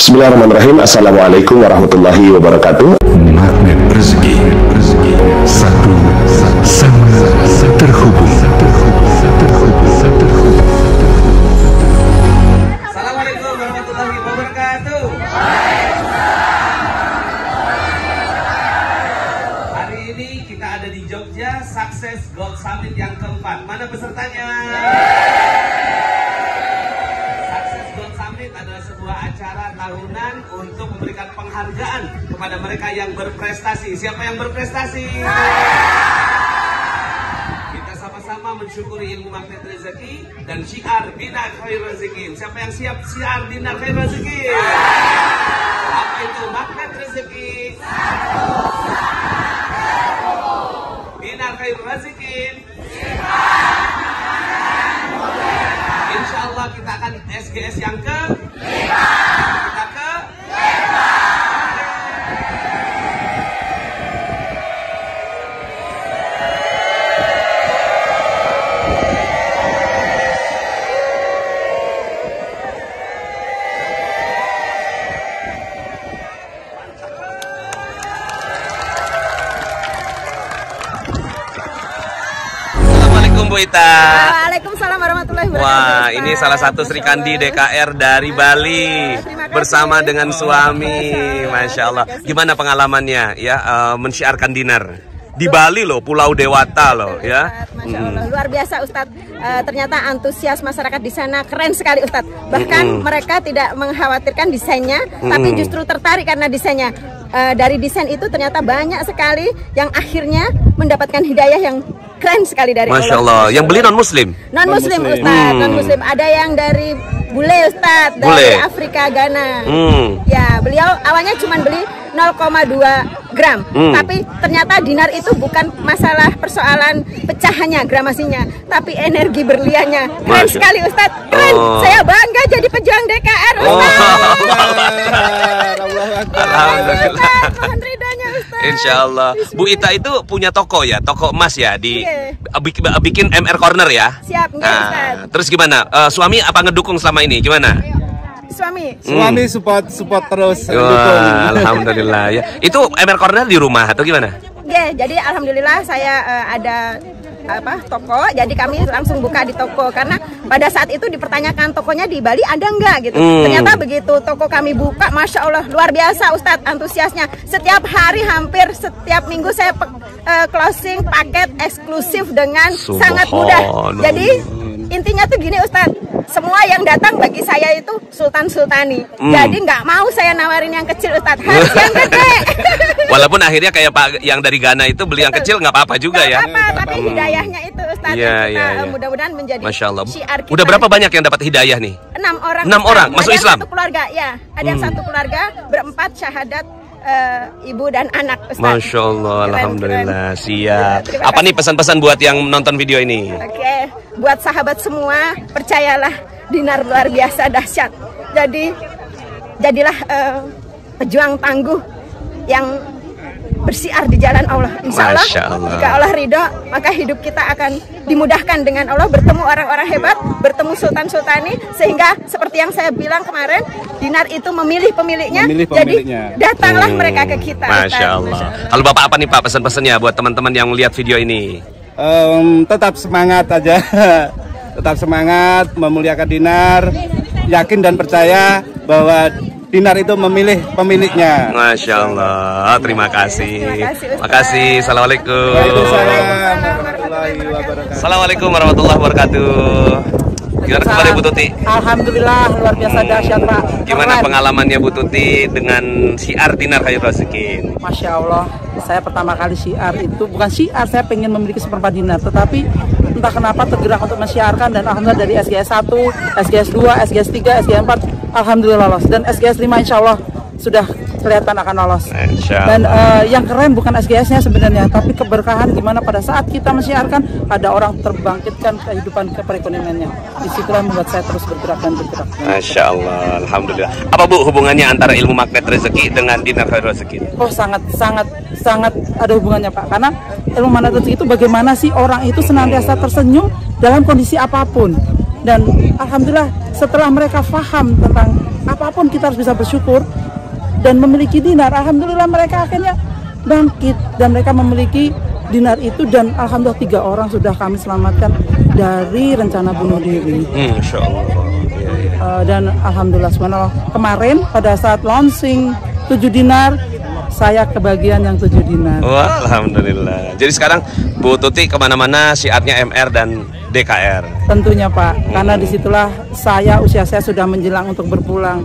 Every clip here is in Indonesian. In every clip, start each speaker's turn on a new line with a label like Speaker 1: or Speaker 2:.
Speaker 1: Bismillahirrahmanirrahim. Assalamualaikum warahmatullahi wabarakatuh.
Speaker 2: Magnet rezeki, satu sama terhubung.
Speaker 3: Assalamualaikum warahmatullahi wabarakatuh. Hari ini kita ada di Jogja Success Gold Summit yang keempat. Mana pesertanya? Success Gold Summit adalah sebuah acara tahunan untuk memberikan penghargaan kepada mereka yang berprestasi. Siapa yang berprestasi? Kita sama-sama mensyukuri ilmu magnet rezeki dan syiar Dinar Khair Rezekin. Siapa yang siap syiar Dinar Khair Rezekin? Apa itu magnet rezeki? Dinar Khair Rezekin. Insya Allah kita akan SGS yang ke 5. Kita ke 5. Bu Ita.
Speaker 4: Waalaikumsalam warahmatullahi wabarakatuh.
Speaker 3: Wah, ini salah satu Sri Kandi DKR dari Bali bersama dengan suami. Masya Allah. Gimana pengalamannya ya mensyiarkan dinar di Bali loh, Pulau Dewata loh ya.
Speaker 4: Masya Allah, luar biasa Ustadz. Ternyata antusias masyarakat di sana keren sekali Ustadz. Bahkan mereka tidak mengkhawatirkan desainnya, tapi justru tertarik karena desainnya. Dari desain itu ternyata banyak sekali yang akhirnya mendapatkan hidayah yang keren sekali dari
Speaker 3: Masya Allah. Yang beli non Muslim?
Speaker 4: Non Muslim Ustadz, non Muslim. Ada yang dari bule Ustadz, dari Afrika Ghana. Ya, beliau awalnya cuma beli 0,2 gram, tapi ternyata dinar itu bukan masalah persoalan pecahannya, gramasinya, tapi energi berliannya. Keren sekali Ustadz, keren. Saya bangga jadi pejuang DKR Ustadz.
Speaker 3: Alhamdulillah.
Speaker 4: Mohon ridhonya Ustadz.
Speaker 3: Insya Allah. Bu Ita itu punya toko ya, toko emas ya di bikin MR Corner ya.
Speaker 4: Siap, Ustadz.
Speaker 3: Terus gimana? Suami apa ngedukung selama ini? Gimana?
Speaker 5: Suami support terus.
Speaker 3: Alhamdulillah ya. Itu MR Corner di rumah atau gimana?
Speaker 4: Ya, jadi alhamdulillah saya ada toko, jadi kami langsung buka di toko karena pada saat itu dipertanyakan tokonya di Bali ada nggak gitu. Ternyata begitu toko kami buka, Masya Allah luar biasa Ustadz antusiasnya. Setiap hari hampir setiap minggu saya closing paket eksklusif dengan sangat mudah. Jadi intinya tuh gini Ustadz, semua yang datang bagi saya itu Sultan Sultani. Jadi nggak mau saya nawarin yang kecil Ustadz, harus yang gede.
Speaker 3: Walaupun akhirnya kayak Pak yang dari Ghana itu beli yang kecil nggak apa-apa juga ya.
Speaker 4: Tapi hidayahnya itu Ustadz kita mudah-mudahan menjadi
Speaker 3: Masya Allah.
Speaker 4: syiar kita.
Speaker 3: Udah berapa banyak yang dapat hidayah nih?
Speaker 4: 6 orang.
Speaker 3: 6 orang masuk Islam?
Speaker 4: Satu keluarga ya. Ada yang satu keluarga berempat syahadat ibu dan anak Ustadz.
Speaker 3: Masya Allah,
Speaker 4: Keren,
Speaker 3: alhamdulillah.
Speaker 4: keren.
Speaker 3: Siap.
Speaker 4: Ya,
Speaker 3: apa nih pesan-pesan buat yang nonton video ini?
Speaker 4: Oke, buat sahabat semua, percayalah dinar luar biasa dahsyat. Jadi jadilah pejuang tangguh yang bersiar di jalan Allah. Insya Allah, jika Allah ridho, maka hidup kita akan dimudahkan dengan Allah, bertemu orang-orang hebat, bertemu Sultan Sultani, sehingga seperti yang saya bilang kemarin, dinar itu memilih pemiliknya, jadi datanglah mereka ke kita.
Speaker 3: Masya Allah. Kalau Bapak apa nih Pak pesan-pesannya buat teman-teman yang melihat video ini?
Speaker 5: Tetap semangat aja, tetap semangat memuliakan dinar, yakin dan percaya bahwa dinar itu memilih pemiliknya.
Speaker 3: Masya Allah, terima kasih. Terima kasih. Assalamualaikum. Assalamualaikum warahmatullahi wabarakatuh. Gimana kabarnya Bu Tuti?
Speaker 6: Alhamdulillah luar biasa dahsyat Pak.
Speaker 3: Gimana pengalamannya Bu Tuti dengan syiar Dinar Khair Rezekin?
Speaker 6: Masya Allah, saya pertama kali syiar itu bukan syiar, saya pengen memiliki seperempat dinar, tetapi entah kenapa tergerak untuk mensyiarkan dan alhamdulillah dari SGS 1, SGS 2, SGS 3, SGS 4 alhamdulillah lolos, dan SGS 5 insya Allah sudah kelihatan akan lolos. Dan yang keren bukan SGS-nya sebenarnya, tapi keberkahan gimana pada saat kita mensyiarkan ada orang terbangkitkan kehidupan perekonomiannya. Disitulah membuat saya terus bergerak dan bergerak.
Speaker 3: Masya Allah, alhamdulillah. Apa Bu hubungannya antara ilmu magnet rezeki dengan Dinar Khair Rezekin?
Speaker 6: Oh sangat ada hubungannya Pak, karena ilmu magnet rezeki itu bagaimana sih orang itu senantiasa tersenyum dalam kondisi apapun. Dan alhamdulillah setelah mereka paham tentang apapun kita harus bisa bersyukur dan memiliki dinar. Alhamdulillah mereka akhirnya bangkit dan mereka memiliki dinar itu, dan alhamdulillah 3 orang sudah kami selamatkan dari rencana bunuh diri.
Speaker 3: Insya Allah.
Speaker 6: Dan alhamdulillah subhanallah, kemarin pada saat launching 7 dinar, saya kebagian yang 7 dinar.
Speaker 3: Wah, alhamdulillah. Jadi sekarang Bu Tuti kemana-mana syiarnya MR dan DKR.
Speaker 6: Tentunya Pak, karena disitulah usia saya sudah menjelang untuk berpulang.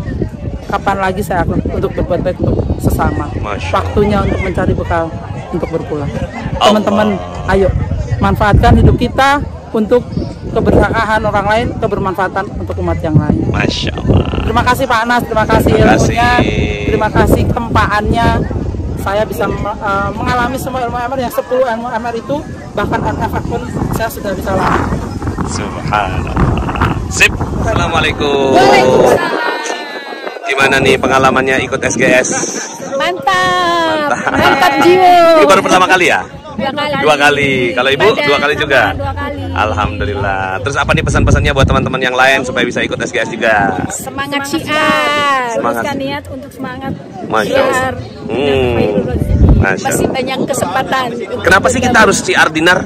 Speaker 6: Kapan lagi saya akan untuk berbuat baik untuk sesama. Waktunya untuk mencari bekal untuk berpulang. Teman-teman, ayo manfaatkan hidup kita untuk keberkahan orang lain, kebermanfaatan untuk umat yang lain.
Speaker 3: Masya Allah.
Speaker 6: Terima kasih Pak Anas, terima kasih ilmunya, terima kasih kempaannya. Saya bisa mengalami semua ilmu MR yang 10 ilmu MR itu, bahkan NFA pun saya sudah bisa lakukan.
Speaker 3: Subhanallah. Sip. Assalamualaikum. Gimana nih pengalamannya ikut SGS?
Speaker 4: Mantap jiwa.
Speaker 3: Ini baru pertama kali ya?
Speaker 4: 2
Speaker 3: kali. Kalau Ibu 2 kali juga?
Speaker 4: 2 kali.
Speaker 3: Alhamdulillah. Terus apa nih pesan-pesannya buat teman-teman yang lain supaya bisa ikut SGS juga?
Speaker 4: Semangat syiar.
Speaker 3: Semangat.
Speaker 4: Teruskan niat untuk semangat
Speaker 3: Masya Allah. Masya
Speaker 4: Masih
Speaker 3: Allah.
Speaker 4: banyak kesempatan.
Speaker 3: Kenapa sih kita harus syiar dinar?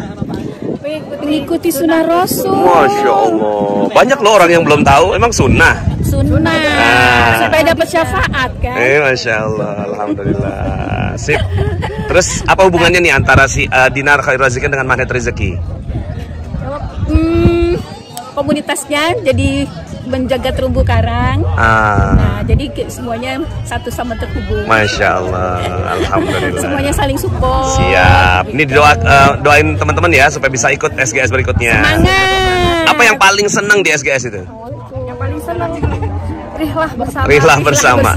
Speaker 4: Mengikuti sunnah Rasul.
Speaker 3: Masya Allah. Banyak loh orang yang belum tahu. Emang sunnah?
Speaker 4: Sunnah. Supaya dapat syafaat kan.
Speaker 3: Masya Allah. Alhamdulillah. Sip. Terus apa hubungannya nih antara si dinar khairul razikin dengan magnet rezeki?
Speaker 4: Komunitasnya jadi menjaga terumbu karang. Nah, jadi semuanya satu sama terhubung.
Speaker 3: Masya Allah. Alhamdulillah.
Speaker 4: Semuanya saling support.
Speaker 3: Siap. Ini doain teman-teman ya supaya bisa ikut SGS berikutnya.
Speaker 4: Semangat.
Speaker 3: Apa yang paling senang di SGS itu?
Speaker 4: Yang paling senang Rihlah bersama.
Speaker 3: Rihlah bersama.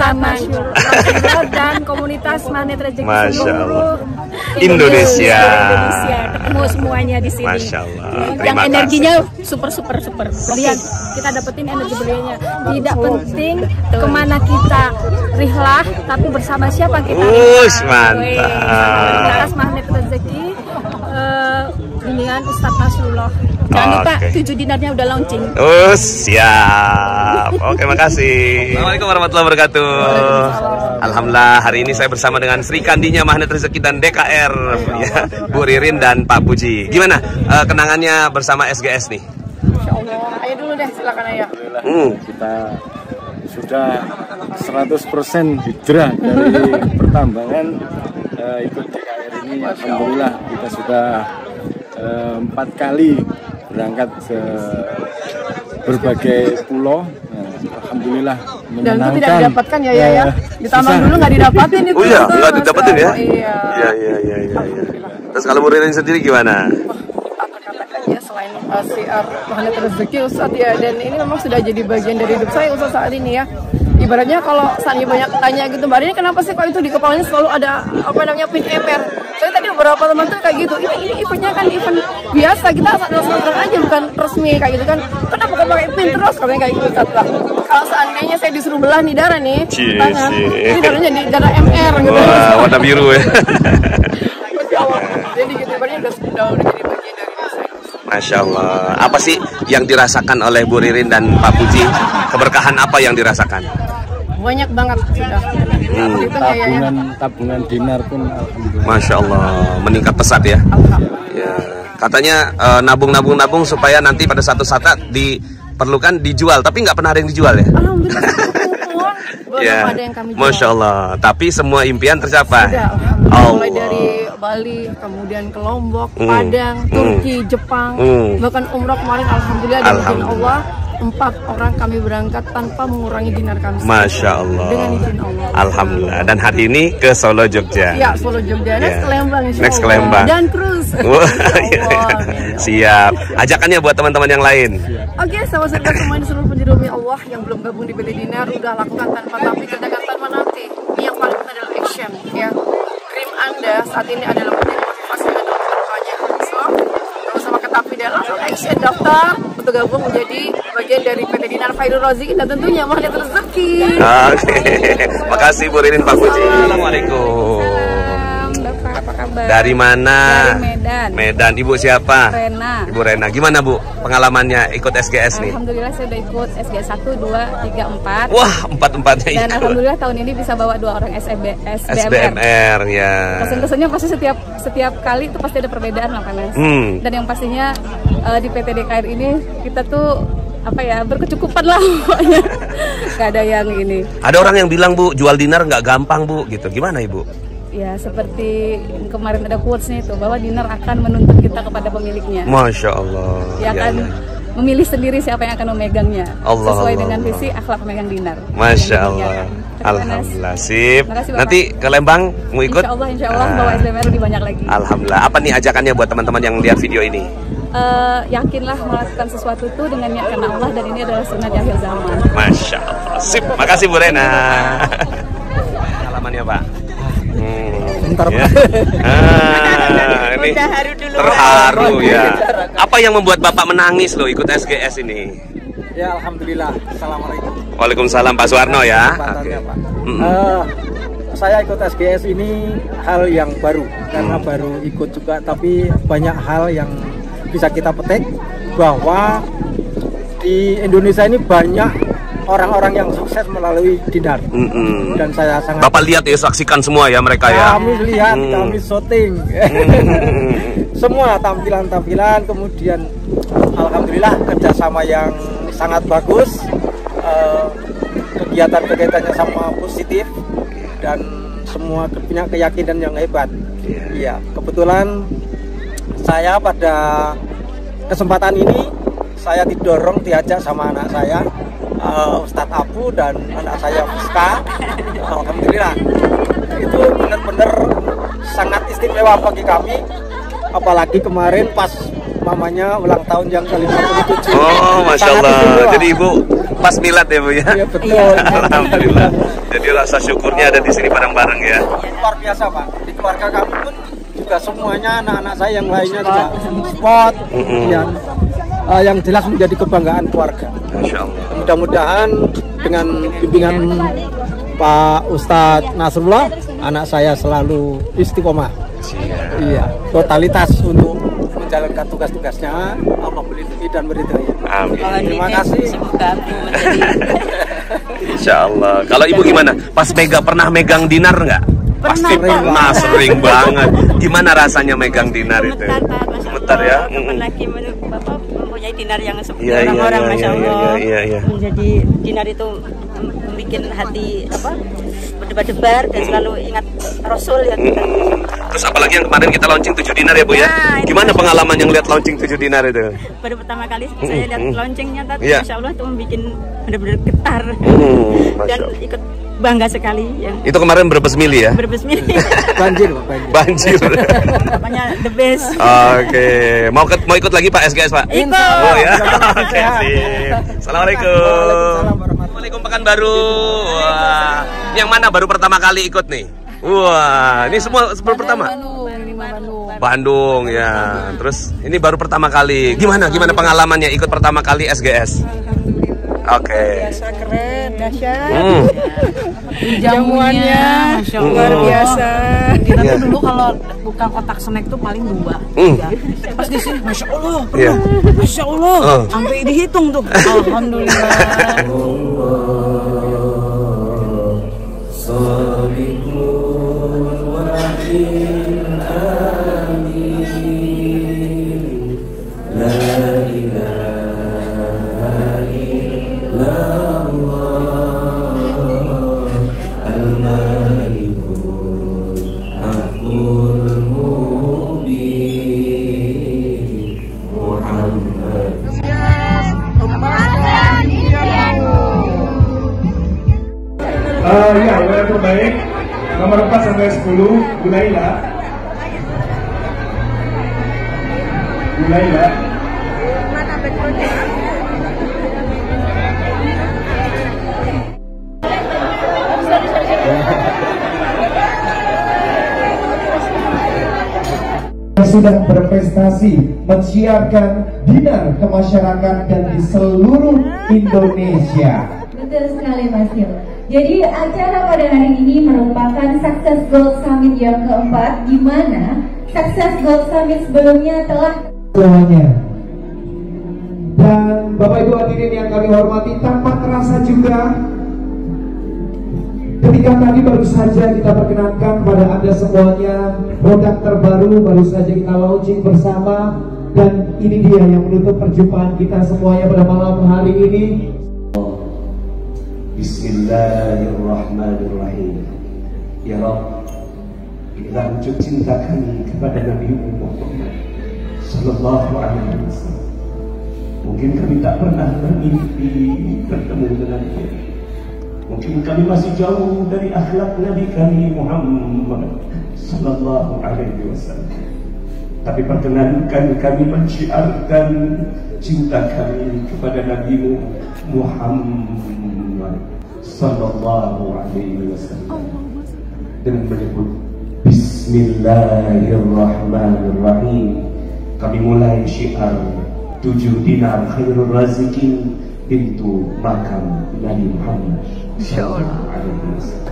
Speaker 4: Dan komunitas magnet rezeki
Speaker 3: Masya Allah.
Speaker 4: seluruh
Speaker 3: Indonesia.
Speaker 4: Ketemu semuanya di sini.
Speaker 3: Masya Allah.
Speaker 4: Yang
Speaker 3: Terima
Speaker 4: energinya super. Lihat, kita dapetin energi beliaunya. Tidak penting kemana kita rihlah, tapi bersama siapa kita.
Speaker 3: Mantap.
Speaker 4: Komunitas magnet rezeki bimbingan Ustadz Nasrullah. Jangan lupa 7 dinarnya udah launching.
Speaker 3: Siap. Oke, makasih. Assalamualaikum warahmatullahi wabarakatuh. Alhamdulillah, hari ini saya bersama dengan Sri Kandinya Magnet Rezeki dan DKR ya, Bu Ririn dan Pak Puji. Gimana kenangannya bersama SGS nih?
Speaker 7: Insya Allah. Ayo dulu deh, silakan Ayah.
Speaker 5: Kita sudah 100% hijrah dari pertambangan ikut DKR ini. Alhamdulillah kita sudah 4 kali berangkat ke berbagai pulau. Alhamdulillah
Speaker 7: Dan itu tidak didapatkan ya. Ditambah dulu nggak didapatin itu.
Speaker 3: Oh iya, nggak didapatin ya?
Speaker 7: Iya.
Speaker 3: Iya. Terus kalau Bu Ririn sendiri gimana?
Speaker 7: Ya, selain siar magnet rezeki Ustadz ya, dan ini memang sudah jadi bagian dari hidup saya Ustadz saat ini ya. Ibaratnya kalau Sani banyak tanya gitu, Mbak ini kenapa sih kok itu di kepalanya selalu ada pin MR? Saya tadi beberapa teman tuh kayak gitu, ini eventnya kan event biasa, kita senang aja bukan resmi kayak gitu kan. Kenapa kok pakai pin terus? Katanya kayak gitu Ustadz lah. Kalau seandainya saya disuruh belah nih darah nih, tangan, ini darahnya di darah MR gitu.
Speaker 3: Wah, warna biru ya.
Speaker 7: Jadi gitu, ibaratnya udah jadi bagian dari saya.
Speaker 3: Masya Allah. Apa sih yang dirasakan oleh Bu Ririn dan Pak Puji? Keberkahan apa yang dirasakan?
Speaker 7: Banyak banget sudah.
Speaker 5: Tabungan dinar pun alhamdulillah.
Speaker 3: Masya Allah, meningkat pesat ya. Ya. Katanya nabung supaya nanti pada satu saat diperlukan dijual, tapi nggak pernah ada yang dijual ya.
Speaker 7: Alhamdulillah.
Speaker 3: Ya,
Speaker 7: ada yang kami jual.
Speaker 3: Masya Allah. Tapi semua impian tercapai.
Speaker 7: Sudah, mulai dari Bali, kemudian ke Lombok, Padang, Turki, Jepang, bahkan umroh kemarin alhamdulillah dengan izin Allah 4 orang kami berangkat tanpa mengurangi dinar kami.
Speaker 3: Masya Allah.
Speaker 7: Dengan izin Allah.
Speaker 3: Alhamdulillah. Dan hari ini ke Solo Jogja.
Speaker 7: Ya, Solo Jogja. Next ke Lembang.
Speaker 3: Next ke Lembang.
Speaker 7: Dan cruise.
Speaker 3: Siap. Ajakannya buat teman-teman yang lain.
Speaker 7: Oke, sahabat-sahabat semua di seluruh penjuru Allah yang belum gabung di PT Dinar, udah lakukan tanpa tapi, kerjakan tanpa nanti. Yang paling penting adalah action, ya. Krim Anda saat ini adalah menjadi motivasi dan berkahnya. So, bersama Ketapi dan langsung action daftar untuk gabung menjadi bagian dari PT Dinar Khairul Razikin dan tentunya Magnet Rezeki.
Speaker 3: Oke. Makasih Bu Ririn, Pak Puji. Assalamualaikum.
Speaker 7: Daftar apa kabar? Sabar.
Speaker 3: Dari mana?
Speaker 7: Dari Medan.
Speaker 3: Medan. Ibu siapa?
Speaker 7: Rena.
Speaker 3: Ibu Rena. Gimana Bu pengalamannya ikut SGS nih?
Speaker 7: Alhamdulillah saya udah ikut SGS 1, 2, 3, 4.
Speaker 3: Wah, empat-empatnya
Speaker 7: Dan
Speaker 3: ikut.
Speaker 7: alhamdulillah tahun ini bisa bawa 2 orang SBMR.
Speaker 3: SBMR ya.
Speaker 7: Kesan-kesannya pasti setiap kali itu pasti ada perbedaan lah Pak Nes. Dan yang pastinya di PT DKR ini kita tuh apa ya, berkecukupan lah pokoknya. Gak ada yang ini.
Speaker 3: Ada orang yang bilang Bu, jual dinar nggak gampang Bu, gitu. Gimana Ibu?
Speaker 7: Ya seperti kemarin ada quotes-nya itu, bahwa dinar akan menuntut kita kepada pemiliknya.
Speaker 3: Masya Allah.
Speaker 7: Dia akan memilih sendiri siapa yang akan memegangnya.
Speaker 3: Allah,
Speaker 7: sesuai
Speaker 3: Allah,
Speaker 7: dengan
Speaker 3: Allah.
Speaker 7: visi akhlak pemegang dinar.
Speaker 3: Masya
Speaker 7: Yang
Speaker 3: Allah.
Speaker 7: dimuliakan.
Speaker 3: Alhamdulillah. Sip.
Speaker 7: Terima kasih, Bapak.
Speaker 3: Nanti ke Lembang mau ikut?
Speaker 7: Insya Allah bawa SBMR lebih banyak lagi.
Speaker 3: Alhamdulillah. Apa nih ajakannya buat teman-teman yang lihat video ini?
Speaker 7: Yakinlah melakukan sesuatu itu dengan niat karena Allah, dan ini adalah sunnah di akhir zaman.
Speaker 3: Masya Allah. Sip. Makasih Bu Rena. Pengalamannya Pak.
Speaker 5: Bentar,
Speaker 3: Ya. Ini terharu ya. Apa yang membuat Bapak menangis loh ikut SGS ini?
Speaker 5: Ya, alhamdulillah. Assalamualaikum.
Speaker 3: Waalaikumsalam Pak Suwarno ya.
Speaker 5: Kesempatannya,
Speaker 3: Oke.
Speaker 5: Pak. Saya ikut SGS ini hal yang baru karena baru ikut juga, tapi banyak hal yang bisa kita petik bahwa di Indonesia ini banyak orang-orang yang sukses melalui dinar. Dan saya sangat
Speaker 3: Bapak lihat ya, saksikan semua ya mereka ya.
Speaker 5: kami lihat, kami syuting semua tampilan-tampilan, kemudian alhamdulillah kerjasama yang sangat bagus, kegiatan-kegiatannya sama positif, dan semua punya keyakinan yang hebat. Iya, kebetulan saya pada kesempatan ini saya diajak sama anak saya, Ustadz Abu, dan anak saya Fuska. Alhamdulillah itu benar-benar sangat istimewa bagi kami, apalagi kemarin pas mamanya ulang tahun yang ke-57.
Speaker 3: Oh, Masya
Speaker 5: Sangat
Speaker 3: Allah.
Speaker 5: istimewa.
Speaker 3: Jadi Ibu pas milad ya Bu ya?
Speaker 5: Iya, betul.
Speaker 3: Alhamdulillah. Jadi rasa syukurnya ada di sini bareng-bareng ya.
Speaker 5: Luar biasa Pak, di keluarga kami pun juga semuanya, anak-anak saya yang lainnya juga sport, yang jelas menjadi kebanggaan keluarga.
Speaker 3: Masya Allah.
Speaker 5: Mudah-mudahan dengan bimbingan Pak Ustadz Nasrullah, anak saya selalu istiqomah. Iya, totalitas untuk menjalankan tugas-tugasnya. Allah melindungi dan meridhai.
Speaker 3: Amin.
Speaker 5: Terima kasih.
Speaker 3: Insya Allah. Kalau Ibu gimana? Pas pernah megang dinar nggak? Pasti pernah, sering banget. Gimana rasanya megang dinar itu? Gemetar ya.
Speaker 8: Apalagi Bapak mempunyai dinar yang seperti
Speaker 3: Iya,
Speaker 8: orang-orang, Masya Allah.
Speaker 3: Iya.
Speaker 8: Menjadi dinar itu membuat hati berdebar-debar dan selalu ingat Rasul ya.
Speaker 3: Terus apalagi yang kemarin kita launching 7 dinar ya Bu ya? Gimana pengalaman yang lihat launching 7 dinar itu?
Speaker 8: Baru pertama kali saya lihat launchingnya tadi,
Speaker 3: Iya.
Speaker 8: Masya Allah itu membuat benar-benar getar dan ikut bangga sekali ya.
Speaker 3: Itu kemarin Brebes Mili ya?
Speaker 8: Brebes Mili.
Speaker 5: Banjir, Pak, banjir.
Speaker 3: Banjir.
Speaker 8: Pokoknya the best.
Speaker 3: Oke, mau ikut lagi Pak SGS Pak?
Speaker 8: Ikut.
Speaker 3: Oh ya. Oke, sip. Assalamualaikum. Assalamualaikum Pekanbaru. Wah, yang mana baru pertama kali ikut nih? Wah, ini semua baru pertama. Bandung ya. Terus ini baru pertama kali. Gimana pengalamannya ikut pertama kali SGS? Oke.
Speaker 4: Biasa keren, dahsyat.
Speaker 7: Jamuannya
Speaker 4: luar biasa.
Speaker 6: Kita tuh dulu kalau buka kotak snack tuh paling 2. Pas di sini, Masya Allah,
Speaker 3: Iya.
Speaker 6: Masya Allah, sampai dihitung tuh. Alhamdulillah.
Speaker 9: Ya, wilayah terbaik nomor 4 sampai 10 Gulaila. Sudah berprestasi mensiarkan dinar ke masyarakat dan di seluruh Indonesia.
Speaker 10: Betul sekali Mas Yo. Jadi acara pada hari ini merupakan Success Gold Summit yang keempat, di mana Success Gold Summit sebelumnya telah
Speaker 11: semuanya. Dan Bapak Ibu hadirin yang kami hormati, tanpa terasa juga ketika tadi baru saja kita perkenalkan kepada Anda semuanya produk terbaru, baru saja kita launching bersama, dan ini dia yang menutup perjumpaan kita semuanya pada malam hari ini.
Speaker 12: Bismillahirrahmanirrahim. Ya Rabb, inilah wujud cinta kami kepada Nabi Muhammad Sallallahu Alaihi Wasallam. Mungkin kami tak pernah bermimpi bertemu dengan dia. Mungkin kami masih jauh dari akhlak Nabi kami Muhammad Sallallahu Alaihi Wasallam. Tapi perkenankan kami menciarkan cinta kami kepada Nabi Muhammad Sallallahu Alaihi Wasallam dengan menyebut Bismillahirrahmanirrahim. Kami mulai syiar 7 dinar khairul razikin pintu makam Nabi Muhammad Sallallahu Alaihi Wasallam.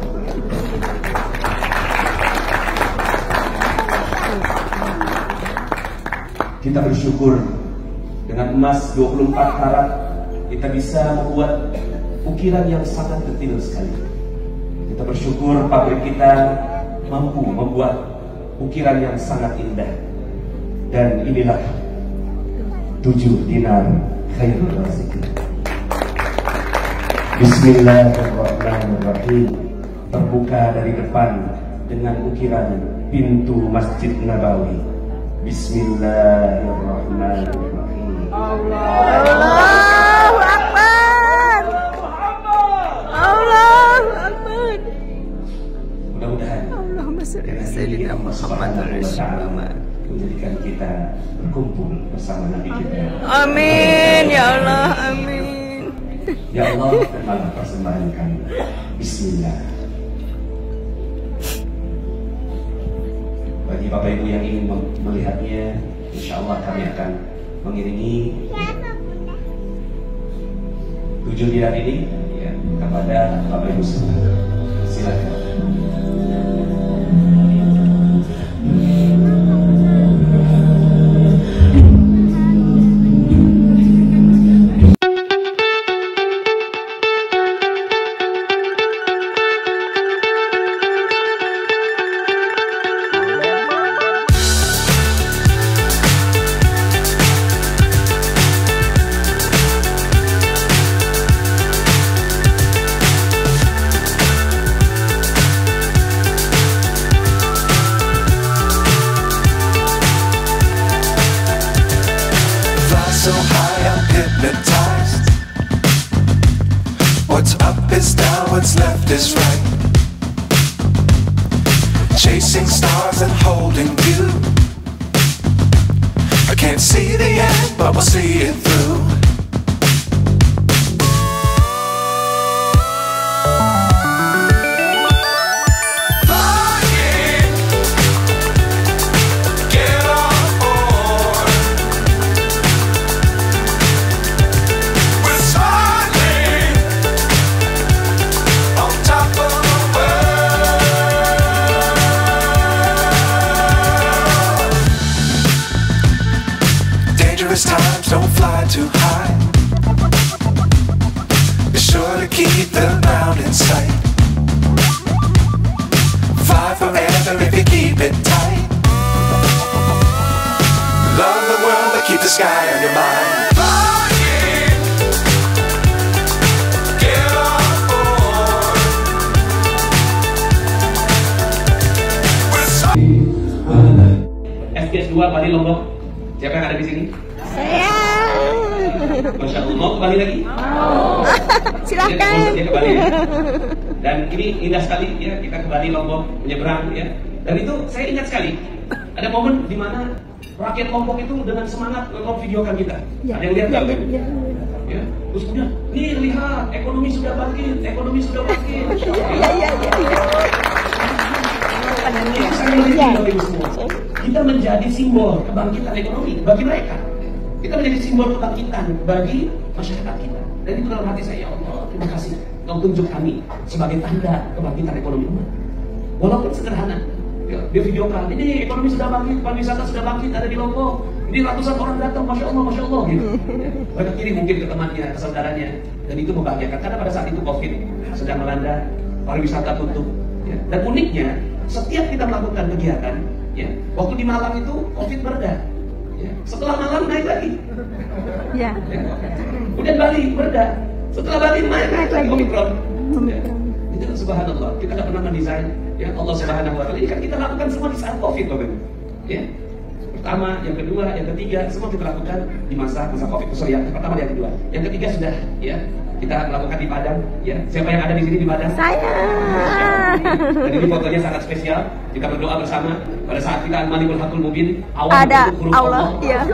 Speaker 12: Kita bersyukur dengan emas 24 karat kita bisa membuat ukiran yang sangat detail sekali. Kita bersyukur pabrik kita mampu membuat ukiran yang sangat indah. Dan inilah 7 dinar khairul razikin. Bismillahirrahmanirrahim. Terbuka dari depan dengan ukiran pintu Masjid Nabawi. Bismillahirrahmanirrahim.
Speaker 4: Allahu Akbar. Allahu Akbar.
Speaker 12: Mudah-mudahan
Speaker 4: Allahumma shalli ala sayyidina Muhammad
Speaker 12: menjadikan kita berkumpul bersama Nabi kita.
Speaker 4: Amin ya Allah, amin.
Speaker 12: Ya Allah, terimalah persembahan kami. Bismillah. Bagi Bapak Ibu yang ingin melihatnya, insya Allah kami akan mengiringi 7 dinar ini ya, kepada Bapak Ibu semua. Silakan.
Speaker 13: So high I'm hypnotized. What's up is down, what's left is right. Chasing stars and holding you. I can't see the end, but we'll see it through. Times don't fly too high. Be sure to keep the ground in sight. Fly forever if you keep it tight. Love the world but keep the sky on your mind. Get on board.
Speaker 3: FGS 2 Bali Lombok. Siapa yang ada di sini?
Speaker 4: Saya.
Speaker 3: Masya Allah, mau kembali lagi?
Speaker 4: Mau. Silakan.
Speaker 3: Dia kembali. Ya. Dan ini indah sekali ya, kita kembali Lombok menyeberang ya. Dan itu saya ingat sekali. Ada momen di mana rakyat Lombok itu dengan semangat memvideokan kita. Ya, ada yang lihat nggak? Ya. Terus kemudian, nih lihat ekonomi sudah bangkit, ekonomi sudah bangkit. Ya. Kita menjadi simbol kebangkitan ekonomi bagi mereka. Kita menjadi simbol kebangkitan bagi
Speaker 12: masyarakat kita. Dan itu dalam hati saya, ya Allah, terima kasih Kau tunjuk kami sebagai tanda kebangkitan ekonomi umat. Walaupun sederhana, ya, dia videokan, ini ekonomi sudah bangkit, pariwisata sudah bangkit, ada di Lombok. Ini ratusan orang datang, masya Allah, gitu. Ya, mereka kirim mungkin ke temannya, ke saudaranya, dan itu membahagiakan. Karena pada saat itu COVID sedang melanda, pariwisata tutup. Ya. Dan uniknya, setiap kita melakukan kegiatan, ya, waktu di Malang itu COVID mereda. Ya. Setelah Malang naik lagi. Ya. Kemudian Bali mereda. Setelah Bali naik lagi Omikron. Ya. Itu kan subhanallah. Kita tidak pernah mendesain. Ya Allah Subhanahu Wa Taala. Ini kan kita lakukan semua di saat COVID, Bapak. Ya. Pertama, yang kedua, yang ketiga, semua kita lakukan di masa COVID. Sorry, yang pertama, yang kedua, yang ketiga sudah, ya. Kita lakukan di Padang, ya. Siapa yang ada di sini di Padang? Saya. Dan ini fotonya sangat spesial. Kita berdoa bersama pada saat kita Malikul Hakul Mubin.
Speaker 4: Ada Allah. Ya.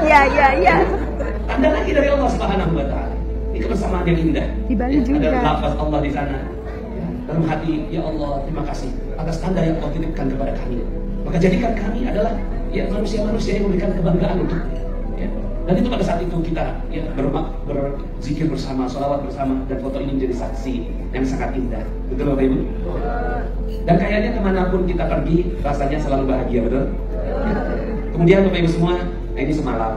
Speaker 12: Tanda lagi dari Allah Subhanahu Wa Taala. Ini kebersamaan yang indah. Di Bali juga. Ada lafaz Allah di sana. Ya. Dalam hati, ya Allah, terima kasih atas tanda yang Kau titipkan kepada kami. Maka jadikan kami adalah ya manusia-manusia yang memberikan kebanggaan untuk. Ya. Dan itu pada saat itu kita ya berzikir bersama, sholawat bersama, dan foto ini menjadi saksi yang sangat indah. Betul Bapak Ibu? Dan kayaknya kemanapun kita pergi rasanya selalu bahagia, betul? Ya. Kemudian Bapak Ibu semua, nah ini semalam.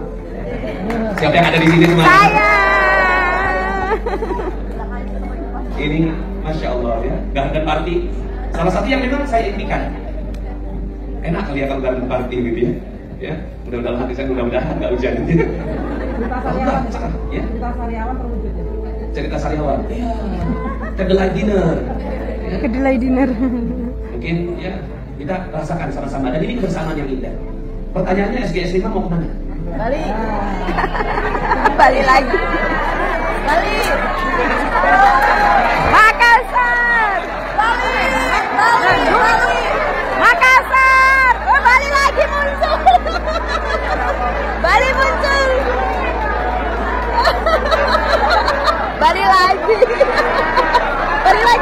Speaker 12: Siapa yang ada di sini semalam? Saya. Ini Masya Allah ya, garden party. Salah satu yang memang saya impikan. Enak kali ya kalau garden party gitu ya. Ya, mudah-mudahan hati saya mudah-mudahan nggak hujan gitu. Cerita Sariawan terwujud ya. Cerita Sariawan. Iya. Kedelai dinner. Ya. Kedelai dinner. Mungkin ya kita rasakan sama-sama. Dan ini kebersamaan yang indah. Pertanyaannya SGS 5 mau kemana? Bali. Bali lagi. Bali. Makassar. Bali. Makassar. Oh, Bali lagi muncul. Bali muncul. Bali lagi.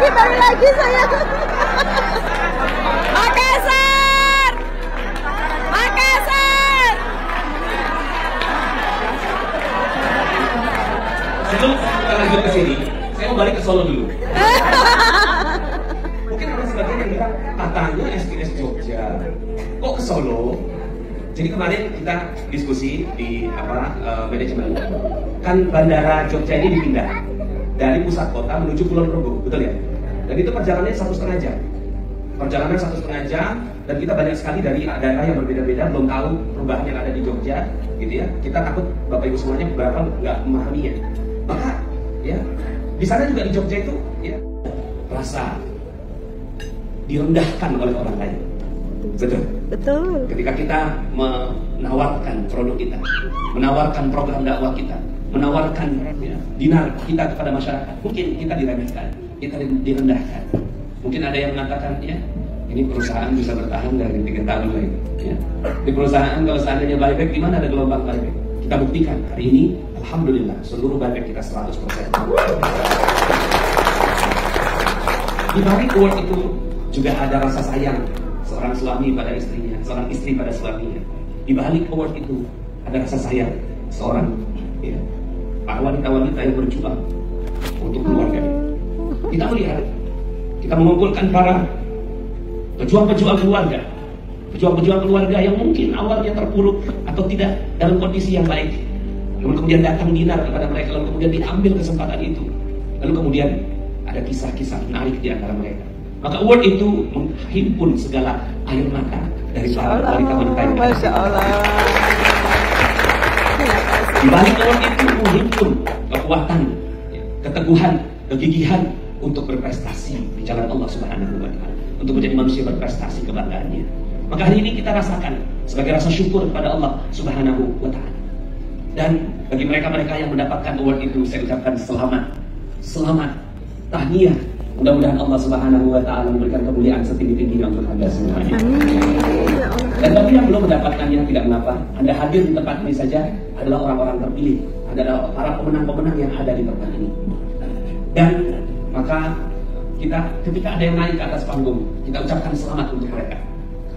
Speaker 12: Bali lagi saya. Makassar. Makassar. Sebelum kita lanjut ke sini, saya mau balik ke Solo dulu. Mungkin ada sebagian yang bilang, katanya SGS Jogja, kok ke Solo? Jadi kemarin kita diskusi di manajemen, kan bandara Jogja ini dipindah dari pusat kota menuju Kulon Progo, betul ya? Dan itu perjalanannya 1,5 jam. Perjalanan 1,5 jam, dan kita banyak sekali dari daerah yang berbeda-beda, belum tahu perubahan yang ada di Jogja, gitu ya. Kita takut Bapak Ibu semuanya beberapa nggak memahaminya. Maka, ya, di sana juga di Jogja itu, ya, rasa direndahkan oleh orang lain. Betul. Betul. Ketika kita menawarkan produk kita, menawarkan program dakwah kita, menawarkan ya, dinar kita kepada masyarakat, mungkin kita diremehkan, kita direndahkan. Mungkin ada yang mengatakan, ya, ini perusahaan bisa bertahan dari 3 tahun lagi. Ya. Di perusahaan kalau seandainya buyback, di mana ada gelombang buyback? Kita buktikan hari ini, alhamdulillah, seluruh buyback kita 100%. Di balik award itu juga ada rasa sayang seorang suami pada istrinya, seorang istri pada suaminya. Di balik award itu ada rasa sayang seorang ya, para wanita-wanita yang berjuang untuk keluarga. Kita melihat, kita mengumpulkan para pejuang-pejuang keluarga, pejuang-pejuang keluarga yang mungkin awalnya terpuruk atau tidak dalam kondisi yang baik, lalu kemudian datang dinar kepada mereka, lalu kemudian diambil kesempatan itu, lalu kemudian ada kisah-kisah menarik di antara mereka. Maka award itu menghimpun segala air mata dari para wanita-wanita yang Masya Allah. Di balik award itu menghimpun kekuatan, keteguhan, kegigihan untuk berprestasi di jalan Allah Subhanahu Wa Taala, untuk menjadi manusia berprestasi kebanggaannya. Maka hari ini kita rasakan sebagai rasa syukur kepada Allah Subhanahu Wa Taala. Dan bagi mereka-mereka yang mendapatkan award itu, saya ucapkan selamat, selamat, tahniah. Mudah-mudahan Allah Subhanahu Wa Taala memberikan kemuliaan setinggi-tingginya untuk Anda semuanya. Dan bagi yang belum mendapatkannya, tidak mengapa. Anda hadir di tempat ini saja adalah orang-orang terpilih, adalah para pemenang-pemenang yang ada di tempat ini. Dan maka kita ketika ada yang naik ke atas panggung, kita ucapkan selamat untuk mereka.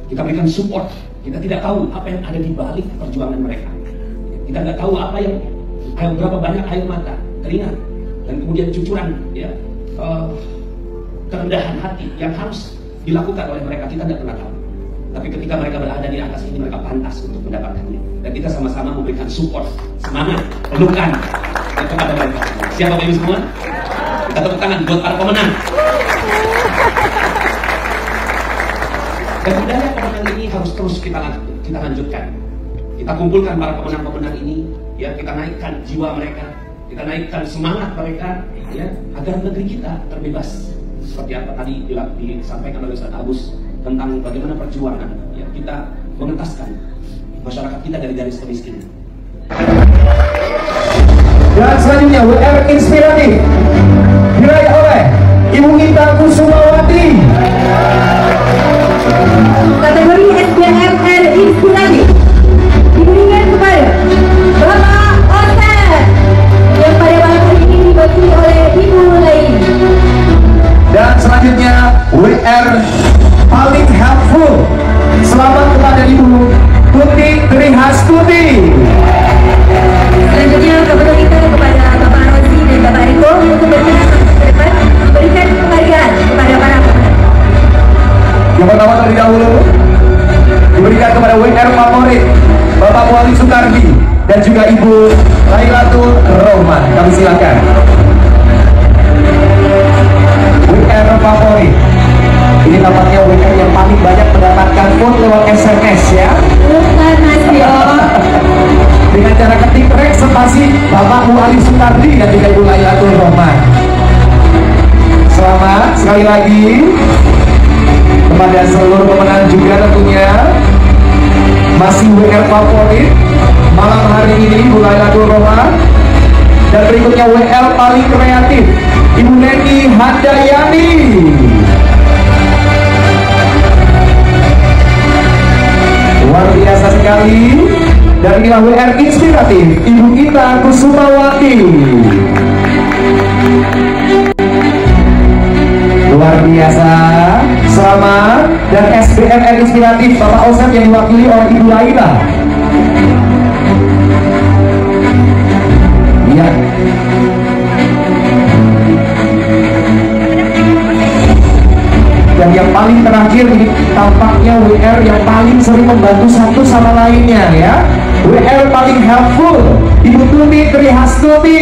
Speaker 12: Kita berikan support. Kita tidak tahu apa yang ada di balik perjuangan mereka. Kita tidak tahu apa yang berapa banyak air mata, keringat, dan kemudian cucuran, ya, kerendahan hati yang harus dilakukan oleh mereka, kita tidak pernah tahu. Tapi ketika mereka berada di atas ini, mereka pantas untuk mendapatkannya. Dan kita sama-sama memberikan support, semangat, pelukan kepada mereka. Siapa Bapak Ibu semua? Kita tepuk tangan buat para pemenang. Dan budaya pemenang ini harus terus kita lanjutkan. Kita kumpulkan para pemenang-pemenang ini, ya, kita naikkan jiwa mereka, kita naikkan semangat mereka, ya, agar negeri kita terbebas. Seperti apa tadi disampaikan oleh Ustaz Agus tentang bagaimana perjuangan, ya, kita mengentaskan masyarakat kita dari garis kemiskinan.
Speaker 11: Dan selanjutnya WR Inspiratif diraih oleh Ibu Gita Kusumawati.
Speaker 10: Kategori SBMR Inspiratif diberikan kepada Bapak Osen yang pada malam hari ini diwakili oleh Ibu Lain.
Speaker 11: Dan selanjutnya WR Paling Helpful, selamat kepada Ibu Tuti Trihastuti.
Speaker 10: Selanjutnya kepada kita kepada Bapak Rosi dan Bapak Eko untuk berkenan ke depan memberikan penghargaan kepada para pemenang.
Speaker 11: Yang pertama terlebih dahulu diberikan kepada WR favorit Bapak Wali Sukardi dan juga Ibu Lailatul Rohman. Kami silakan. WR favorit. Ini tampaknya WR yang paling banyak mendapatkan vote lewat SMS, ya.
Speaker 10: Bukan Mas Yo.
Speaker 11: Dengan cara ketik reksepasi Bapak Wali Sukardi dan juga Ibu Lailatul Rohman. Selamat sekali lagi kepada seluruh pemenang juga tentunya. Masih WR favorit malam hari ini Ibu Lailatul Rohman. Dan berikutnya WR paling kreatif Ibu Neni Handayani. Luar biasa sekali. Dan inilah WR Inspiratif Ibu Gita Kusumawati. Luar biasa. Selamat. Dan SBMR Inspiratif Bapak Osep yang diwakili oleh Ibu Laila. Ya. Dan yang paling terakhir ini tampaknya WR yang paling sering membantu satu sama lainnya, ya. WR paling helpful Ibu Tuti Trihastuti.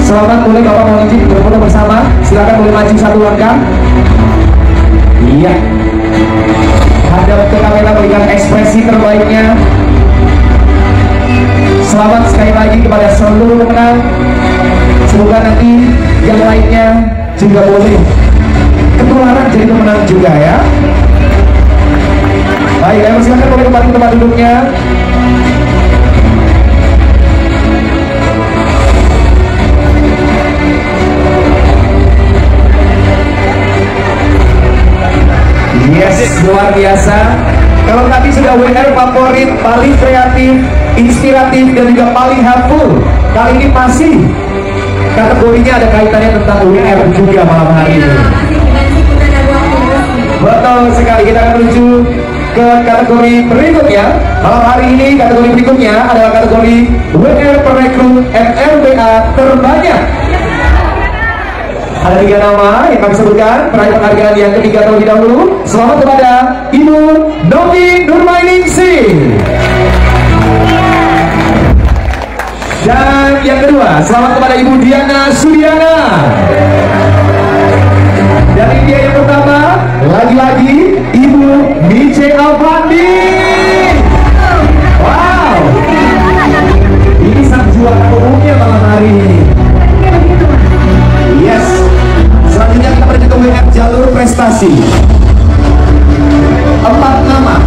Speaker 11: Selamat, boleh Bapak mau izin berfoto bersama. Silakan boleh maju satu langkah. Iya. Hadap ke kamera berikan ekspresi terbaiknya. Selamat sekali lagi kepada seluruh pemenang. Semoga nanti yang lainnya juga boleh ketularan jadi pemenang juga, ya. Baik, ayo silakan boleh kembali ke tempat duduknya. Yes, luar biasa. Kalau tadi sudah WR favorit, paling kreatif, inspiratif, dan juga paling helpful, kali ini masih kategorinya ada kaitannya tentang WR juga malam hari ini. Betul sekali. Kita akan menuju ke kategori berikutnya. Malam hari ini kategori berikutnya adalah kategori WR Perekrut MLBA terbanyak. Ada 3 nama yang kami sebutkan. Peraih penghargaan yang ketiga terlebih dahulu. Selamat kepada Ibu Novi Nurmainingsih. Dan yang kedua, selamat kepada Ibu Diana Sudiana. Dan ini dia yang pertama, lagi-lagi Ibu DJ Alfandi. Wow, ini sang juara umumnya malam hari ini. Yes. Selanjutnya kita menuju ke WR jalur prestasi. 4 nama.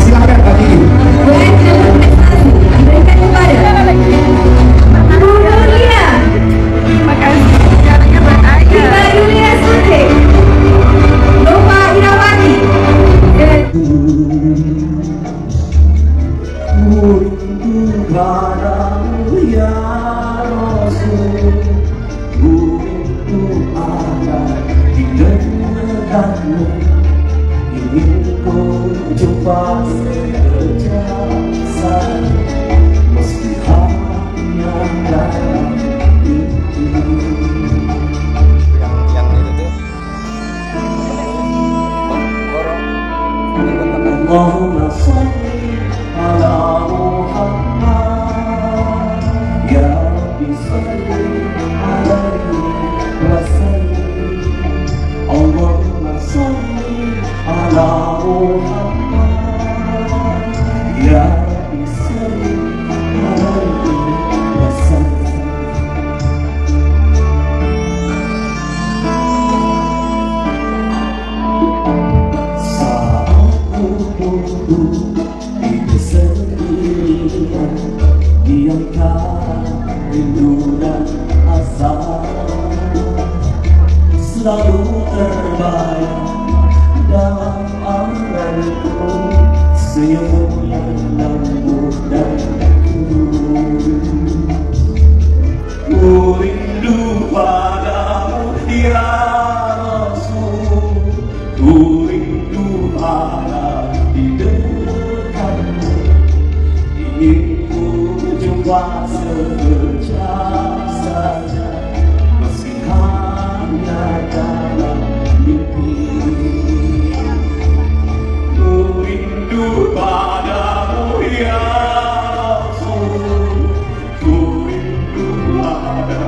Speaker 11: Silakan Kak Kiki.
Speaker 10: WR jalur prestasi diberikan kepada Bu Nuria. Makasih. Ibu Nuria Sunde, Nova Irawati, dan
Speaker 11: ingin ku jumpa sejak
Speaker 12: Bayangkan rindu dan asa selalu terbayang dalam anganku, senyummu yang lembut dan ku rindu padamu ya Rasul, ku rindu ada di dekatmu, ingin ku jumpa sekejap saja, meski hanya dalam mimpi. Ku rindu padamu ya Rasul, ku rindu ada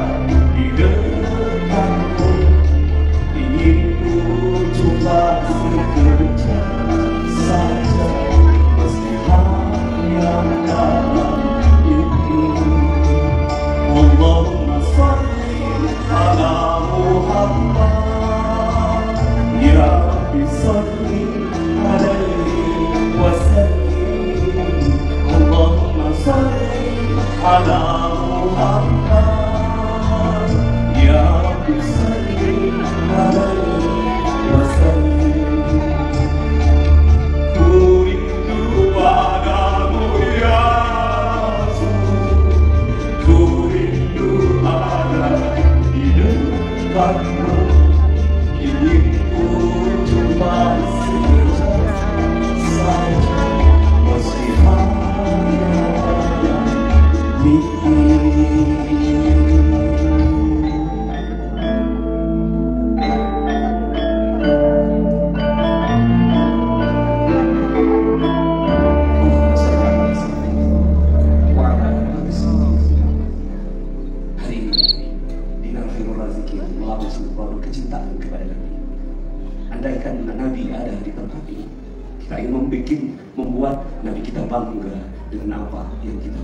Speaker 12: di dekatmu, ingin ku jumpa sekejap saja, meski hanya dalam mimpi. Allahumma salli ala Muhammad, ya Rabbi salli alaihi wa sallim. Allahumma salli ala Muhammad, ya Rabbi salli alaihi wa sallim. Ku rindu padamu ya Rasul, ku rindu ada di dekatmu, ingin ku jumpa sekejap saja, meski hanya dalam mimpi. Hari ini Dinar Firul Raziki melakukan sebuah kecintaan kepada Nabi. Andaikan Nabi ada di tempat ini, kita ingin membuat Nabi kita bangga dengan apa yang kita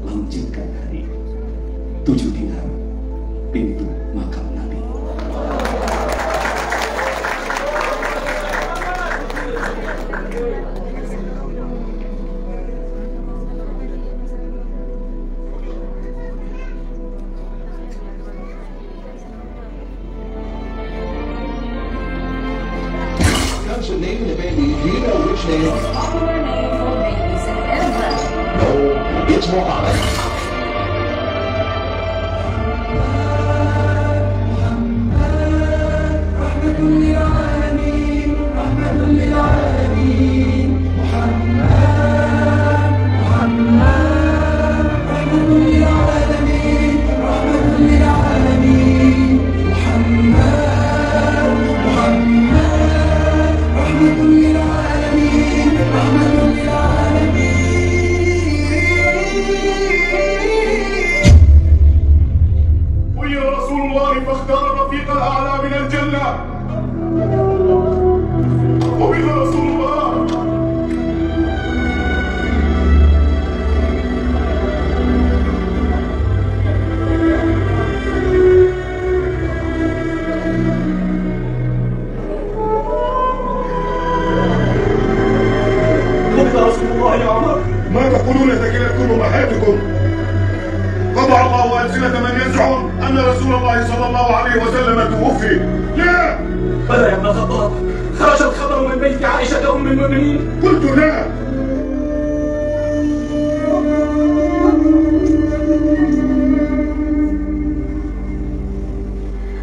Speaker 12: launchingkan hari ini. 7 dinar pintu makam Nabi.
Speaker 14: Comes the name of the baby. Do you know which name?
Speaker 10: Popular name for babies in Israel.
Speaker 14: No, it's Muhammad.
Speaker 9: ويا رسول الله فاختار الرفيق الأعلى من الجنة وبه رسول الله.
Speaker 12: وبه رسول الله يا عمر.
Speaker 9: ما تقولون إذا كانت كل أمهاتكم؟ قطع الله ألسنة من يزعم أن رسول الله صلى الله عليه وسلم توفي. لا،
Speaker 12: بلى يا ابن الخطاب، خرج الخبر من بيت عائشة أم المؤمنين.
Speaker 9: قلت لا.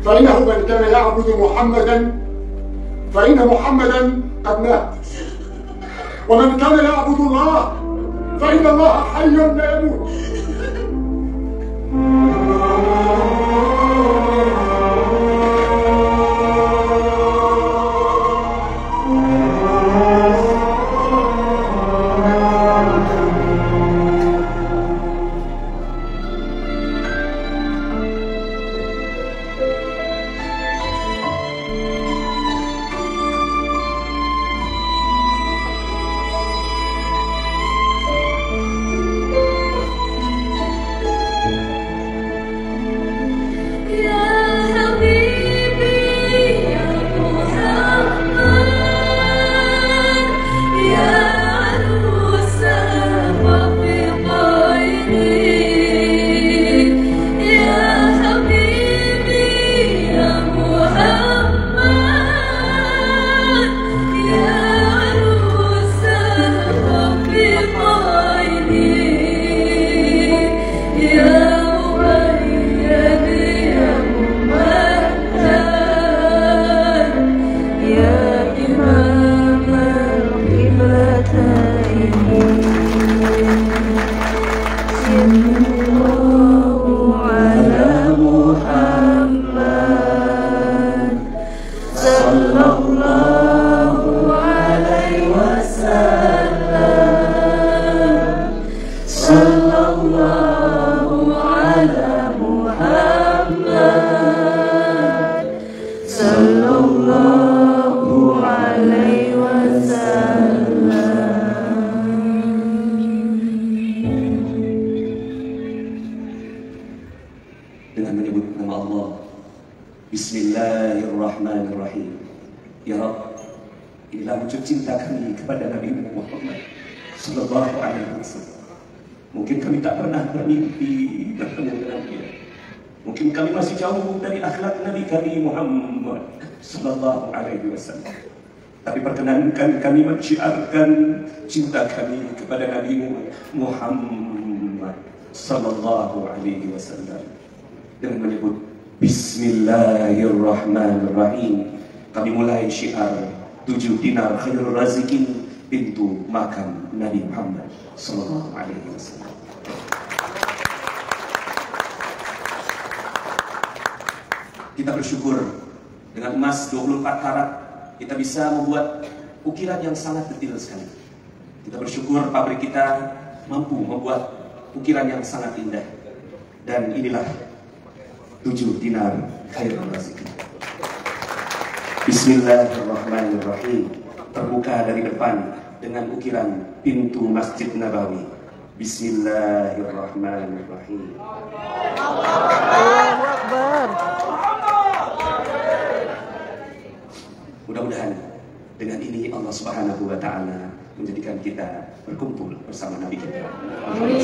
Speaker 15: فإنه من كان يعبد محمدا فإن محمدا قد مات، ومن كان يعبد الله فإن الله حي لا يموت.
Speaker 12: Dengan menyebut nama Allah. Bismillahirrahmanirrahim. Ya Rabb, inilah wujud cinta kami kepada Nabi Muhammad Sallallahu Alaihi Wasallam. Mungkin kami tak pernah bermimpi bertemu dengan dia. Mungkin kami masih jauh dari akhlak Nabi kami Muhammad Sallallahu Alaihi Wasallam. Tapi perkenankan kami menciarkan cinta kami kepada Nabi Muhammad Sallallahu Alaihi Wasallam dengan menyebut Bismillahirrahmanirrahim. Kami mulai syiar 7 dinar khairul razikin pintu makam Nabi Muhammad Sallallahu Alaihi Wasallam. Kita bersyukur dengan emas 24 karat kita bisa membuat ukiran yang sangat detail sekali. Kita bersyukur pabrik kita mampu membuat ukiran yang sangat indah. Dan inilah 7 dinar khairul razikin. Bismillahirrahmanirrahim. Terbuka dari depan dengan ukiran pintu Masjid Nabawi. Bismillahirrahmanirrahim. Allahu Akbar. Mudah-mudahan dengan ini Allah Subhanahu wa Ta'ala menjadikan kita berkumpul bersama Nabi kita. Amin.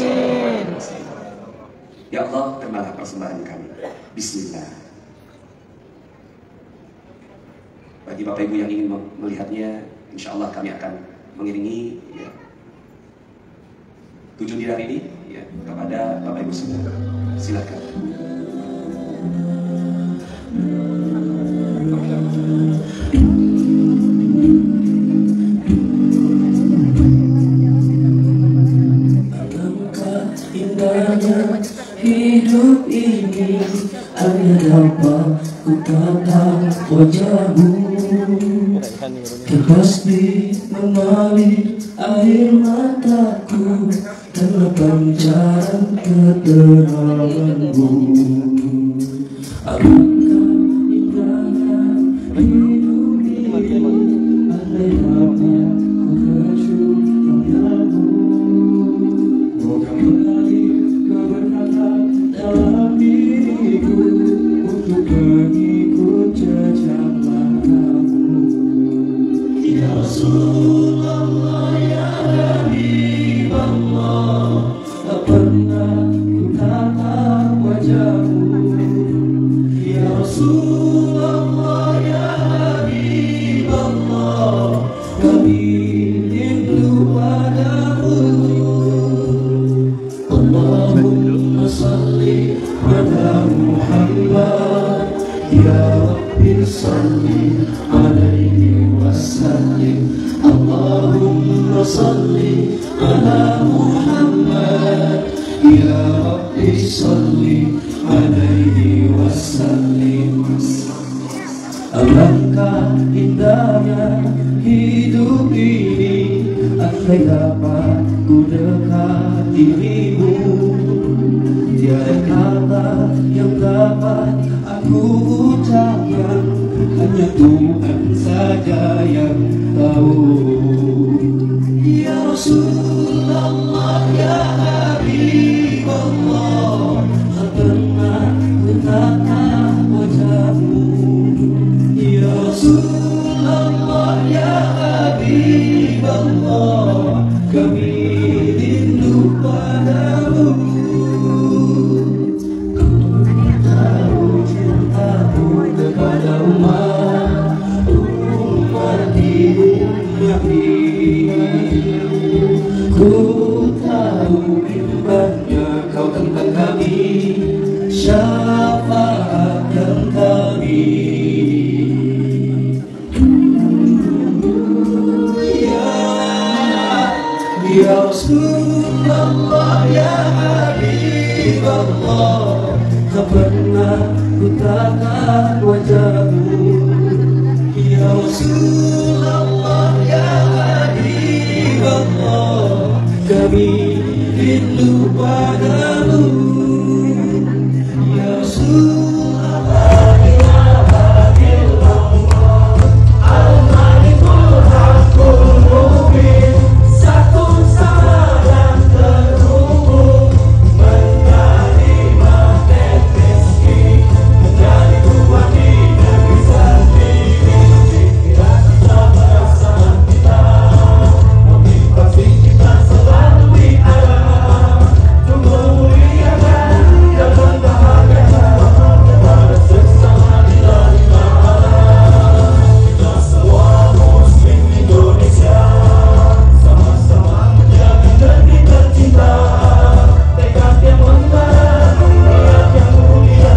Speaker 12: Ya Allah, terimalah persembahan kami. Bismillah. Bagi Bapak Ibu yang ingin melihatnya, insya Allah kami akan mengiringi 7 dinar ini kepada Bapak Ibu semua. Silakan.
Speaker 16: Hidup ini hanya dapat ku tatap wajahmu, terpasti mengalir air mataku karena pancaran ketenanganmu. Alangkah indahnya hidup ini andai dapat ku tercium tanganmu. Moga mengalir kebenaran dalam diriku untuk mengikut jejak langkahmu. Ya Rasulullah, ya Habib Allah, tak pernah ku tatap wajahmu. Ya Rasulullah, ya Habib Allah, kami rindu padamu. Allahumma salli ala Muhammad, ya Rabbi salli alaihi wasallim. Allahumma salli ala Muhammad, ya Rabbi salli alaihi wasallim. Alangkah indahnya hidup ini andai dapat ku dekat dirimu. Tiada kata yang dapat aku ucapkan, hanya Tuhan saja yang tahu. Ya Rasulullah, ya Habib Allah, tak pernah ku tatap wajahmu. Ya Rasulullah, ya Habib Allah, kami rindu padamu. Tahu cintaku kepada umat ini. Habibullah, tak pernah ku tatap wajahmu. Ya Rasulullah, ya Habibullah, kami rindu padamu. Ya Rasulullah, ya Habibullah, Al-Malikul Haqqul Mubin, satu sama yang terhubung, menjadi magnet rezeki, menjadi tuan di negeri sendiri. Pikiran kita bersama kita, motivasi kita selalu di alam, memuliakan dan membahagiakan kepada sesama di dalam alam. Kita semua muslim Indonesia, sama-sama menjadi negeri tercinta, tekad yang membara, niat yang mulia,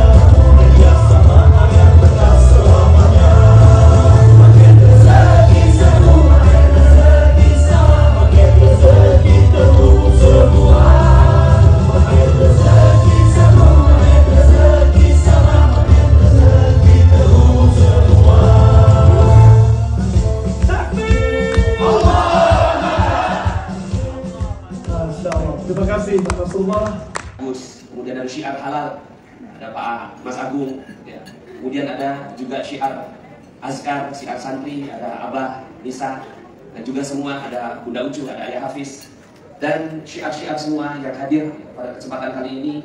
Speaker 16: kerjasama yang tegas selamanya. Makin rezeki semua, makin rezeki sama, makin rezeki terhubung semua. Makin rezeki semua, makin rezeki sama, makin rezeki terhubung semua.
Speaker 11: Masya Allah. Terima kasih Pak Rasulullah.
Speaker 17: Kemudian ada syiar halal, ada Pak Mas Agung, ya. Kemudian ada juga syiar azkar, syiar santri, ada Abah Nisa, dan juga semua ada Bunda Ucu, ada Ayah Hafiz, dan syiar-syiar semua yang hadir pada kesempatan kali ini,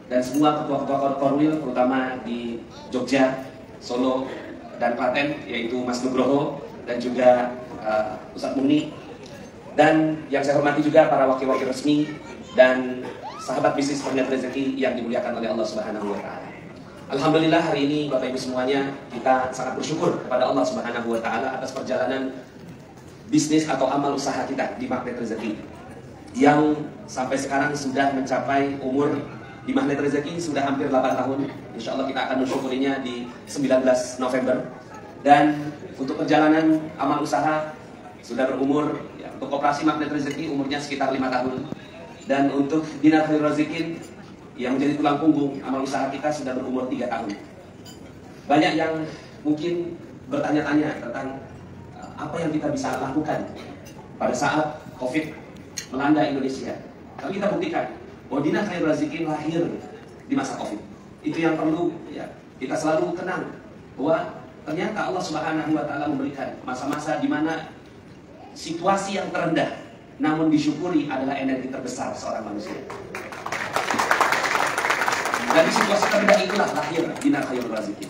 Speaker 17: dan semua ketua-ketua Korwil, terutama di Jogja, Solo, dan Klaten, yaitu Mas Nugroho dan juga Ustadz Muni, dan yang saya hormati juga para wakil-wakil resmi dan sahabat bisnis Magnet Rezeki yang dimuliakan oleh Allah Subhanahu wa Ta'ala. Alhamdulillah hari ini Bapak Ibu semuanya, kita sangat bersyukur kepada Allah Subhanahu wa Ta'ala atas perjalanan bisnis atau amal usaha kita di Magnet Rezeki yang sampai sekarang sudah mencapai umur di Magnet Rezeki sudah hampir 8 tahun. Insya Allah kita akan mensyukurinya di 19 November. Dan untuk perjalanan amal usaha sudah berumur, ya, untuk koperasi Magnet Rezeki umurnya sekitar 5 tahun. Dan untuk Dinar Khairul Razikin yang menjadi tulang punggung amal usaha kita sudah berumur 3 tahun. Banyak yang mungkin bertanya-tanya tentang apa yang kita bisa lakukan pada saat COVID melanda Indonesia. Tapi kita buktikan bahwa Dinar Khairul Razikin lahir di masa COVID. Itu yang perlu ya kita selalu kenang, bahwa ternyata Allah Subhanahu wa Ta'ala memberikan masa-masa di mana situasi yang terendah namun disyukuri adalah energi terbesar seorang manusia. Dan di situasi terendah itulah lahir Dinar Khairul Razikin.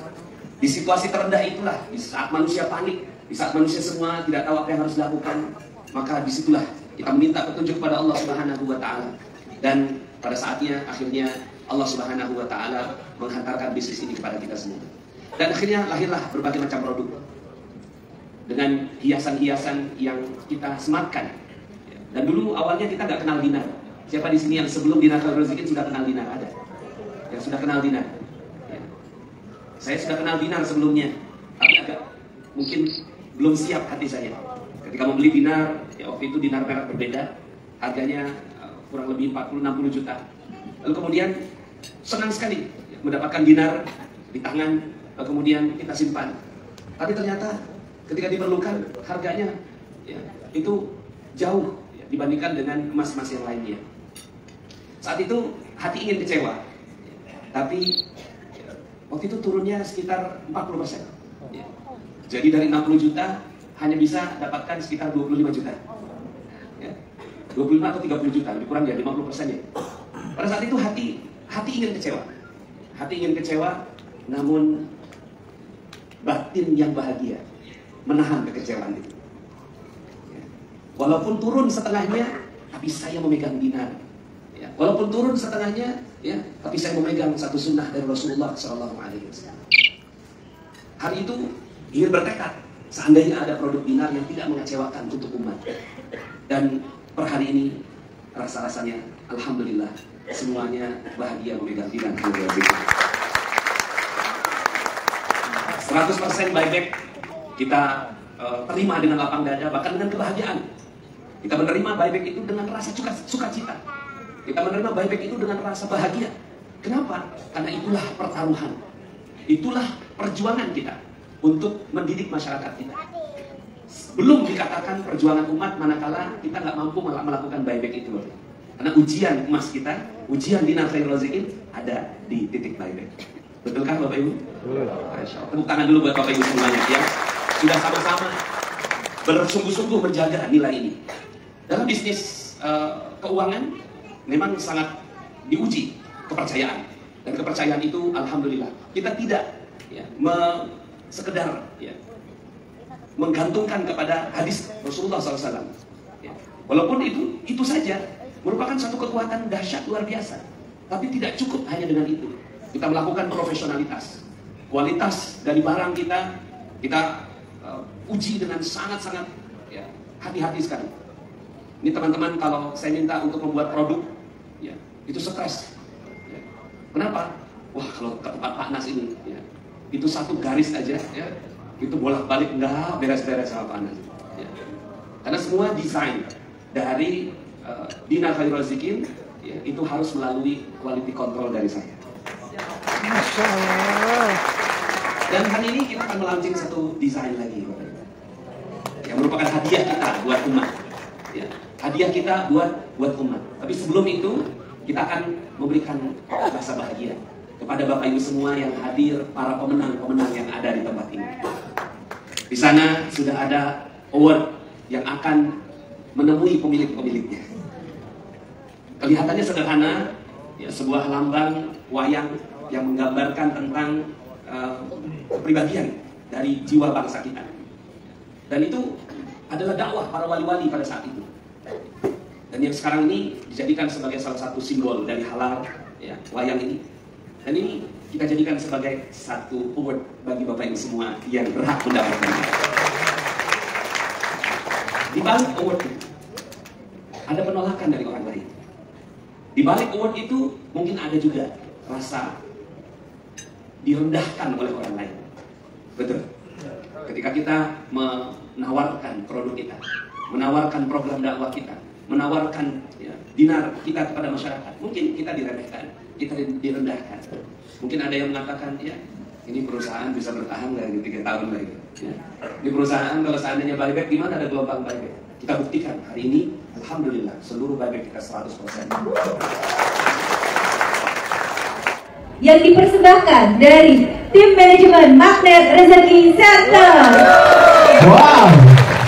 Speaker 17: Di situasi terendah itulah, di saat manusia panik, di saat manusia semua tidak tahu apa yang harus dilakukan, maka disitulah kita meminta petunjuk kepada Allah Subhanahu wa Ta'ala. Dan pada saatnya akhirnya Allah Subhanahu wa Ta'ala menghantarkan bisnis ini kepada kita semua. Dan akhirnya lahirlah berbagai macam produk dengan hiasan-hiasan yang kita sematkan. Dan dulu awalnya kita nggak kenal dinar. Siapa di sini yang sebelum Dinar Khairul Razikin sudah kenal dinar? Ada yang sudah kenal dinar? Ya. Saya sudah kenal dinar sebelumnya, tapi agak mungkin belum siap hati saya. Ketika membeli dinar, ya waktu itu dinar merek berbeda, harganya kurang lebih 40-60 juta. Lalu kemudian senang sekali mendapatkan dinar di tangan, lalu kemudian kita simpan. Tapi ternyata ketika diperlukan harganya ya, itu jauh ya, dibandingkan dengan emas-emas yang lainnya. Saat itu hati ingin kecewa, tapi ya, waktu itu turunnya sekitar 40%. Ya. Jadi dari 60 juta hanya bisa dapatkan sekitar 25 juta. Ya. 25 atau 30 juta, lebih kurang ya 50% ya. Pada saat itu hati ingin kecewa. Hati ingin kecewa, namun batin yang bahagia menahan kekecewaan itu. Ya. Walaupun turun setengahnya, tapi saya memegang dinar. Ya. Walaupun turun setengahnya, ya, tapi saya memegang satu sunnah dari Rasulullah SAW. Hari itu ingin bertekad, seandainya ada produk dinar yang tidak mengecewakan untuk umat. Dan per hari ini rasa-rasanya, alhamdulillah, semuanya bahagia memegang dinar. 100% buyback kita terima dengan lapang dada, bahkan dengan kebahagiaan. Kita menerima buyback itu dengan rasa sukacita. Kita menerima buyback itu dengan rasa bahagia. Kenapa? Karena itulah pertaruhan, itulah perjuangan kita untuk mendidik masyarakat kita. Belum dikatakan perjuangan umat manakala kita nggak mampu melakukan buyback itu. Karena ujian emas kita, ujian dinar khairul razikin ada di titik buyback. Betulkah Bapak Ibu? Masya Allah. Tepuk tangan dulu buat Bapak Ibu semuanya ya. Sudah sama-sama bersungguh-sungguh menjaga nilai ini. Dalam bisnis keuangan memang sangat diuji kepercayaan. Dan kepercayaan itu alhamdulillah kita tidak ya, sekedar ya, menggantungkan kepada hadis Rasulullah SAW. Ya. Walaupun itu saja merupakan satu kekuatan dahsyat luar biasa. Tapi tidak cukup hanya dengan itu. Kita melakukan profesionalitas. Kualitas dari barang kita uji dengan sangat-sangat ya, hati-hati sekali. Ini teman-teman kalau saya minta untuk membuat produk, ya, itu stres. Ya. Kenapa? Wah kalau ke tempat panas ini, ya, itu satu garis aja, ya, itu bolak-balik enggak beres-beres sama panas. Ya. Karena semua desain dari dinar khairul razikin, ya, itu harus melalui quality control dari saya.
Speaker 16: Masya Allah.
Speaker 17: Dan hari ini kita akan melaunching satu desain lagi, yang merupakan hadiah kita buat umat. Ya. Hadiah kita buat umat. Tapi sebelum itu kita akan memberikan rasa bahagia kepada Bapak Ibu semua yang hadir, para pemenang-pemenang yang ada di tempat ini. Di sana sudah ada award yang akan menemui pemilik-pemiliknya. Kelihatannya sederhana, ya, sebuah lambang wayang yang menggambarkan tentang kepribadian dari jiwa bangsa kita. Dan itu adalah dakwah para wali-wali pada saat itu. Dan yang sekarang ini dijadikan sebagai salah satu simbol dari halal, ya, wayang ini. Dan ini kita jadikan sebagai satu award bagi Bapak Ibu semua yang berhak mendapatkannya. Di balik award itu ada penolakan dari orang lain. Di balik award itu mungkin ada juga rasa direndahkan oleh orang lain. Betul. Ketika kita menawarkan produk kita, menawarkan program dakwah kita, menawarkan ya, dinar kita kepada masyarakat, mungkin kita diremehkan, kita direndahkan. Mungkin ada yang mengatakan, ya, ini perusahaan bisa bertahan dari 3 tahun lagi. Ya. Di perusahaan kalau seandainya buyback, gimana ada gelombang buyback? Kita buktikan hari ini, alhamdulillah seluruh buyback kita 100%.
Speaker 10: Yang dipersembahkan dari tim manajemen Magnet Rezeki Center.
Speaker 11: Wow,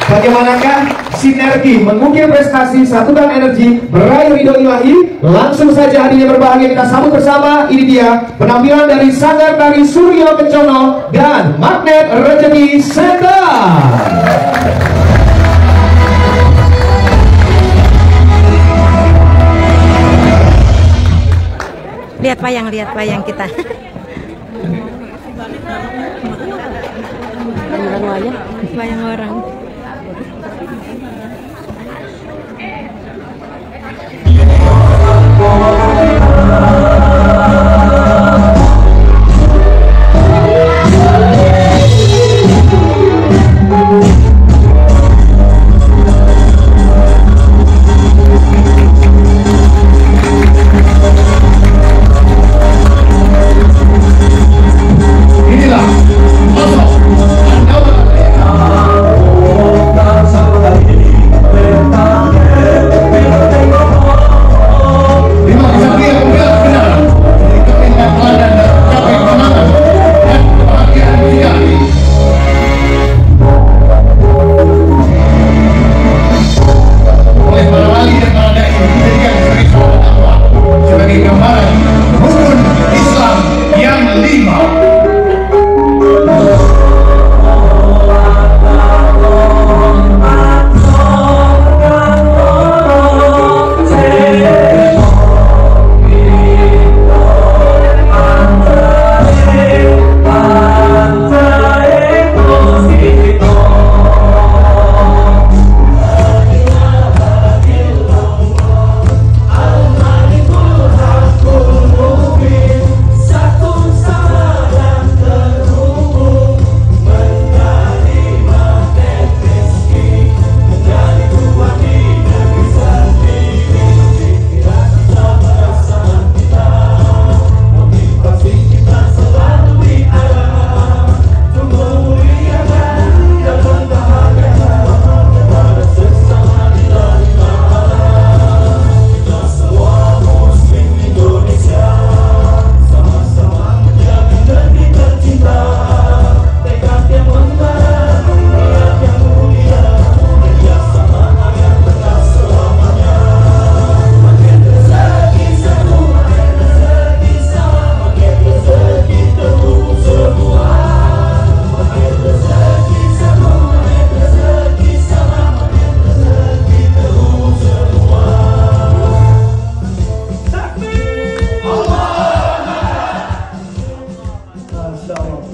Speaker 11: bagaimanakah sinergi mengukir prestasi satukan energi meraih ridho ilahi? Langsung saja hadirin berbahagia kita sambut bersama. Ini dia penampilan dari Sanggar Tari Suryo Kencono dan Magnet Rezeki Center.
Speaker 8: Lihat wayang kita. Wayang orang.
Speaker 16: Inilah sosok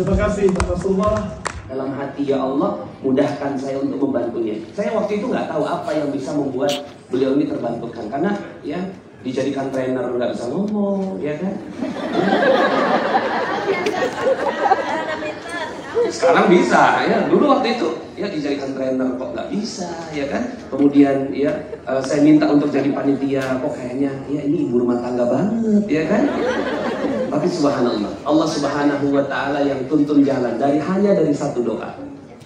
Speaker 11: Terima kasih Rasulullah.
Speaker 17: Dalam hati, ya Allah, mudahkan saya untuk membantunya. Saya waktu itu nggak tahu apa yang bisa membuat beliau ini terbantukan, karena ya dijadikan trainer nggak bisa ngomong, ya kan? Sekarang bisa, ya. Dulu waktu itu ya dijadikan trainer kok nggak bisa, ya kan? Kemudian ya saya minta untuk jadi panitia, kok kayaknya ya ini ibu rumah tangga banget, ya kan? Tapi subhanallah, Allah Subhanahu wa Ta'ala yang tuntun jalan hanya dari satu doa.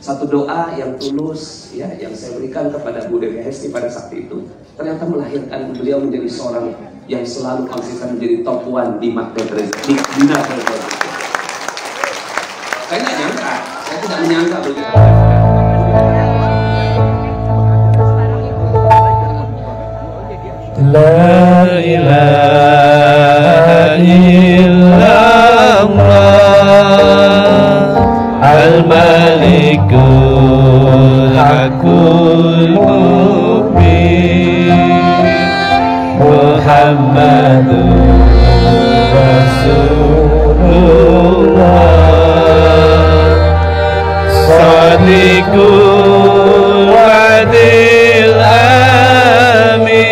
Speaker 17: Satu doa yang tulus, ya, yang saya berikan kepada Bu Dewi Hesti pada saat itu, ternyata melahirkan beliau menjadi seorang yang selalu konsisten menjadi top 1 di Magnet Rezeki. Saya tidak nyangka, saya tidak menyangka begitu.
Speaker 18: La ilaha illallah al-malikul hakul mubin Muhammadur Rasulullah Sadiqul wadil amin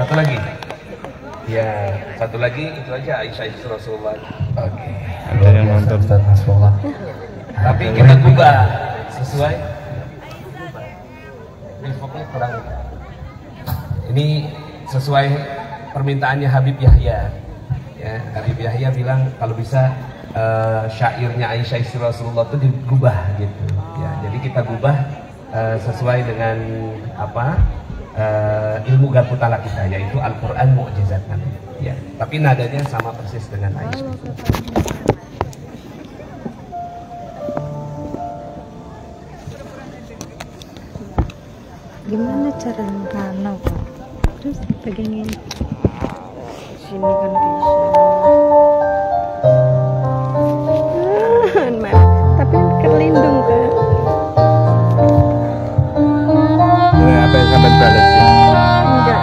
Speaker 3: Satu lagi. Ya, satu lagi itu aja Aisyah istri Rasulullah. Oke.
Speaker 18: Ada yang mantap Ustaz Nasrullah.
Speaker 3: Tapi kita ubah sesuai. Infoknya kurang. Ini sesuai permintaannya Habib Yahya. Ya, Habib Yahya bilang kalau bisa syairnya Aisyah istri Rasulullah itu digubah gitu. Ya, jadi kita gubah sesuai dengan apa? Ilmu garputala kita, yaitu Al-Quran Mu'jizat Nabi. Ya, tapi nadanya sama persis dengan Aisyah.
Speaker 19: Gimana cara nanam Pak? Terus pegangin sini kan bisa. Tapi kerlindung kan?
Speaker 18: Apa yang sampai balance sih?
Speaker 19: Enggak.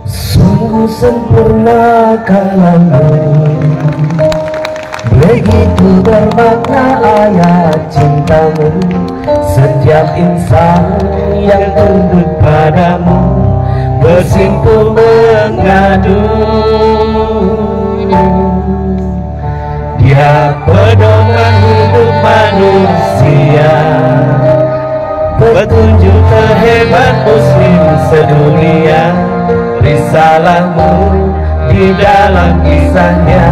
Speaker 12: Sungguh sempurna kalammu, begitu bermakna ayat cintamu. Setiap insan yang tunduk padamu bersimpuh mengadu. Dia pedoman hidup manusia, petunjuk terhebat muslim sedunia. Risalahmu di dalam kisahnya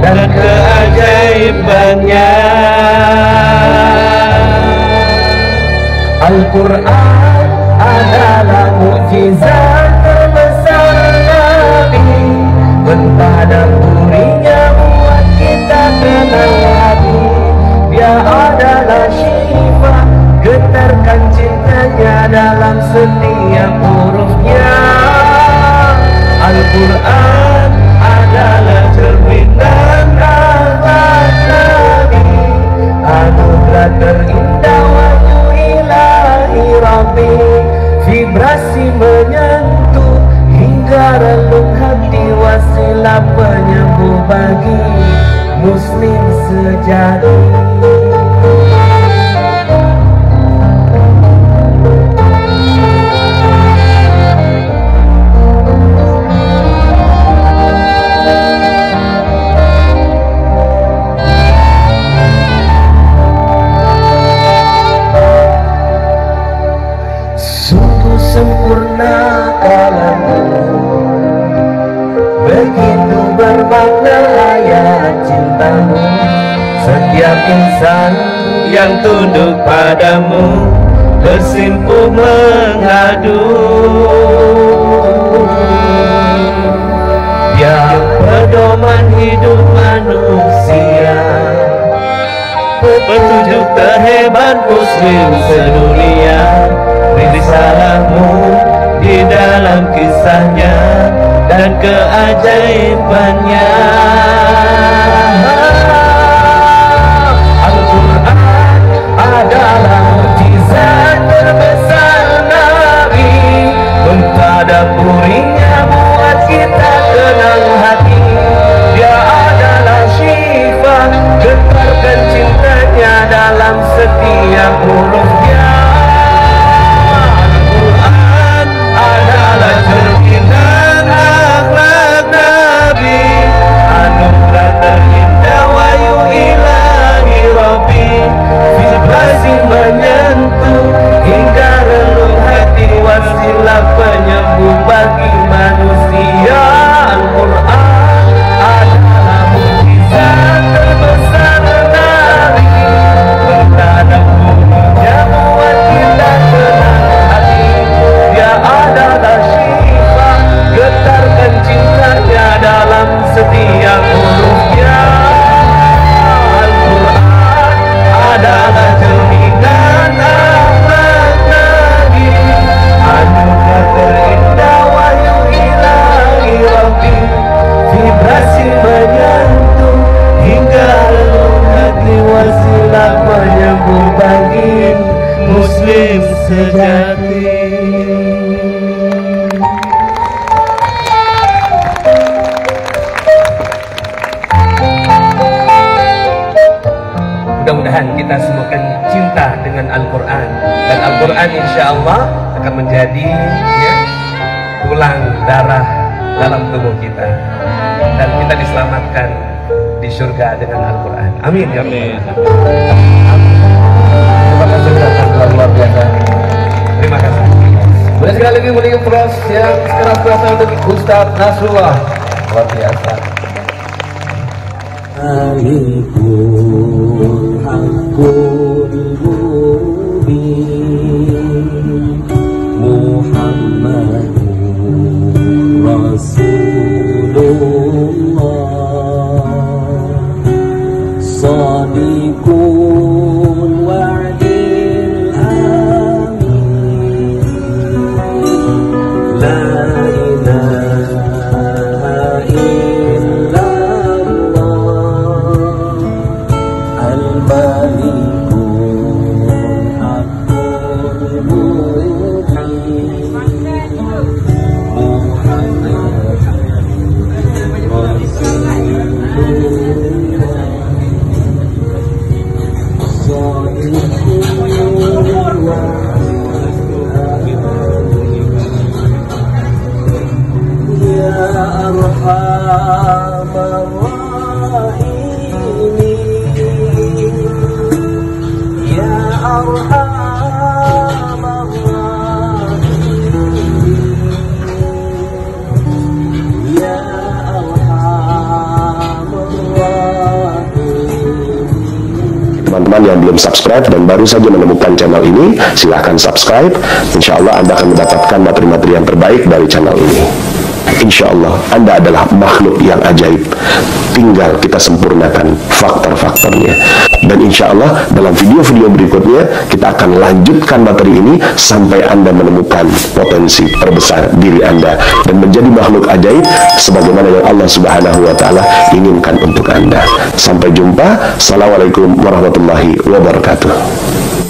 Speaker 12: dan keajaibannya. Al-Quran adalah mukjizat terbesar Nabi. Mentah dan gurihnya buat kita kenal hati. Dia adalah syifa, getarkan cintanya dalam setiap hurufnya. Al-Quran adalah cermin dan akhlak Nabi, anugerah terindah wahyu ilahi Rabbi. Vibrasi menyentuh hingga relung hati, wasilah penyembuh bagi muslim sejati. Sempurna kalammu, begitu bermakna ayat cintamu. Setiap insan yang tunduk padamu bersimpuh mengadu. Dia pedoman hidup manusia, petunjuk terhebat muslim sedunia. Risalahmu di dalam kisahnya dan keajaibannya. Al-Quran adalah mukjizat terbesar Nabi. Mentadaburinya buat kita tenang hati. Dia adalah syifa, getarkan cintanya dalam setiap hurufnya. Adalah cerminan akhlak Nabi, anugerah terindah wahyu ilahi Rabbi. Vibrasi menyentuh hingga relung hati, wasilah penyembuh bagi manusia. Al-Quran adalah mukjizat terbesar Nabi. Mentadaburinya buat kita tenang hati. Dia adalah syifa, getarkan cintanya dalam setiap hurufnya. Al-Quran adalah cerminan akhlak Nabi, anugerah terindah wahyu ilahi Rabbi. Vibrasi menyentuh hingga relung hati, wasilah penyembuh bagi muslim sejati.
Speaker 3: Mudah-mudahan kita semua menumbuhkan cinta dengan Al-Quran, dan Al-Quran insya Allah akan menjadi tulang darah dalam tubuh kita, dan kita diselamatkan di surga dengan Al-Quran. Amin ya Rabbi. Terima kasih luar biasa. Terima kasih. Boleh sekali lagi beri pros yang keras-kerasnya untuk Ustaz Nasrullah. Luar biasa.
Speaker 1: Teman-teman yang belum subscribe dan baru saja menemukan channel ini, silahkan subscribe. Insya Allah Anda akan mendapatkan materi-materi yang terbaik dari channel ini. Insya Allah Anda adalah makhluk yang ajaib, tinggal kita sempurnakan faktor-faktornya. Dan insya Allah dalam video-video berikutnya kita akan lanjutkan materi ini sampai Anda menemukan potensi terbesar diri Anda dan menjadi makhluk ajaib sebagaimana yang Allah Subhanahu wa Ta'ala inginkan untuk Anda. Sampai jumpa. Assalamualaikum warahmatullahi wabarakatuh.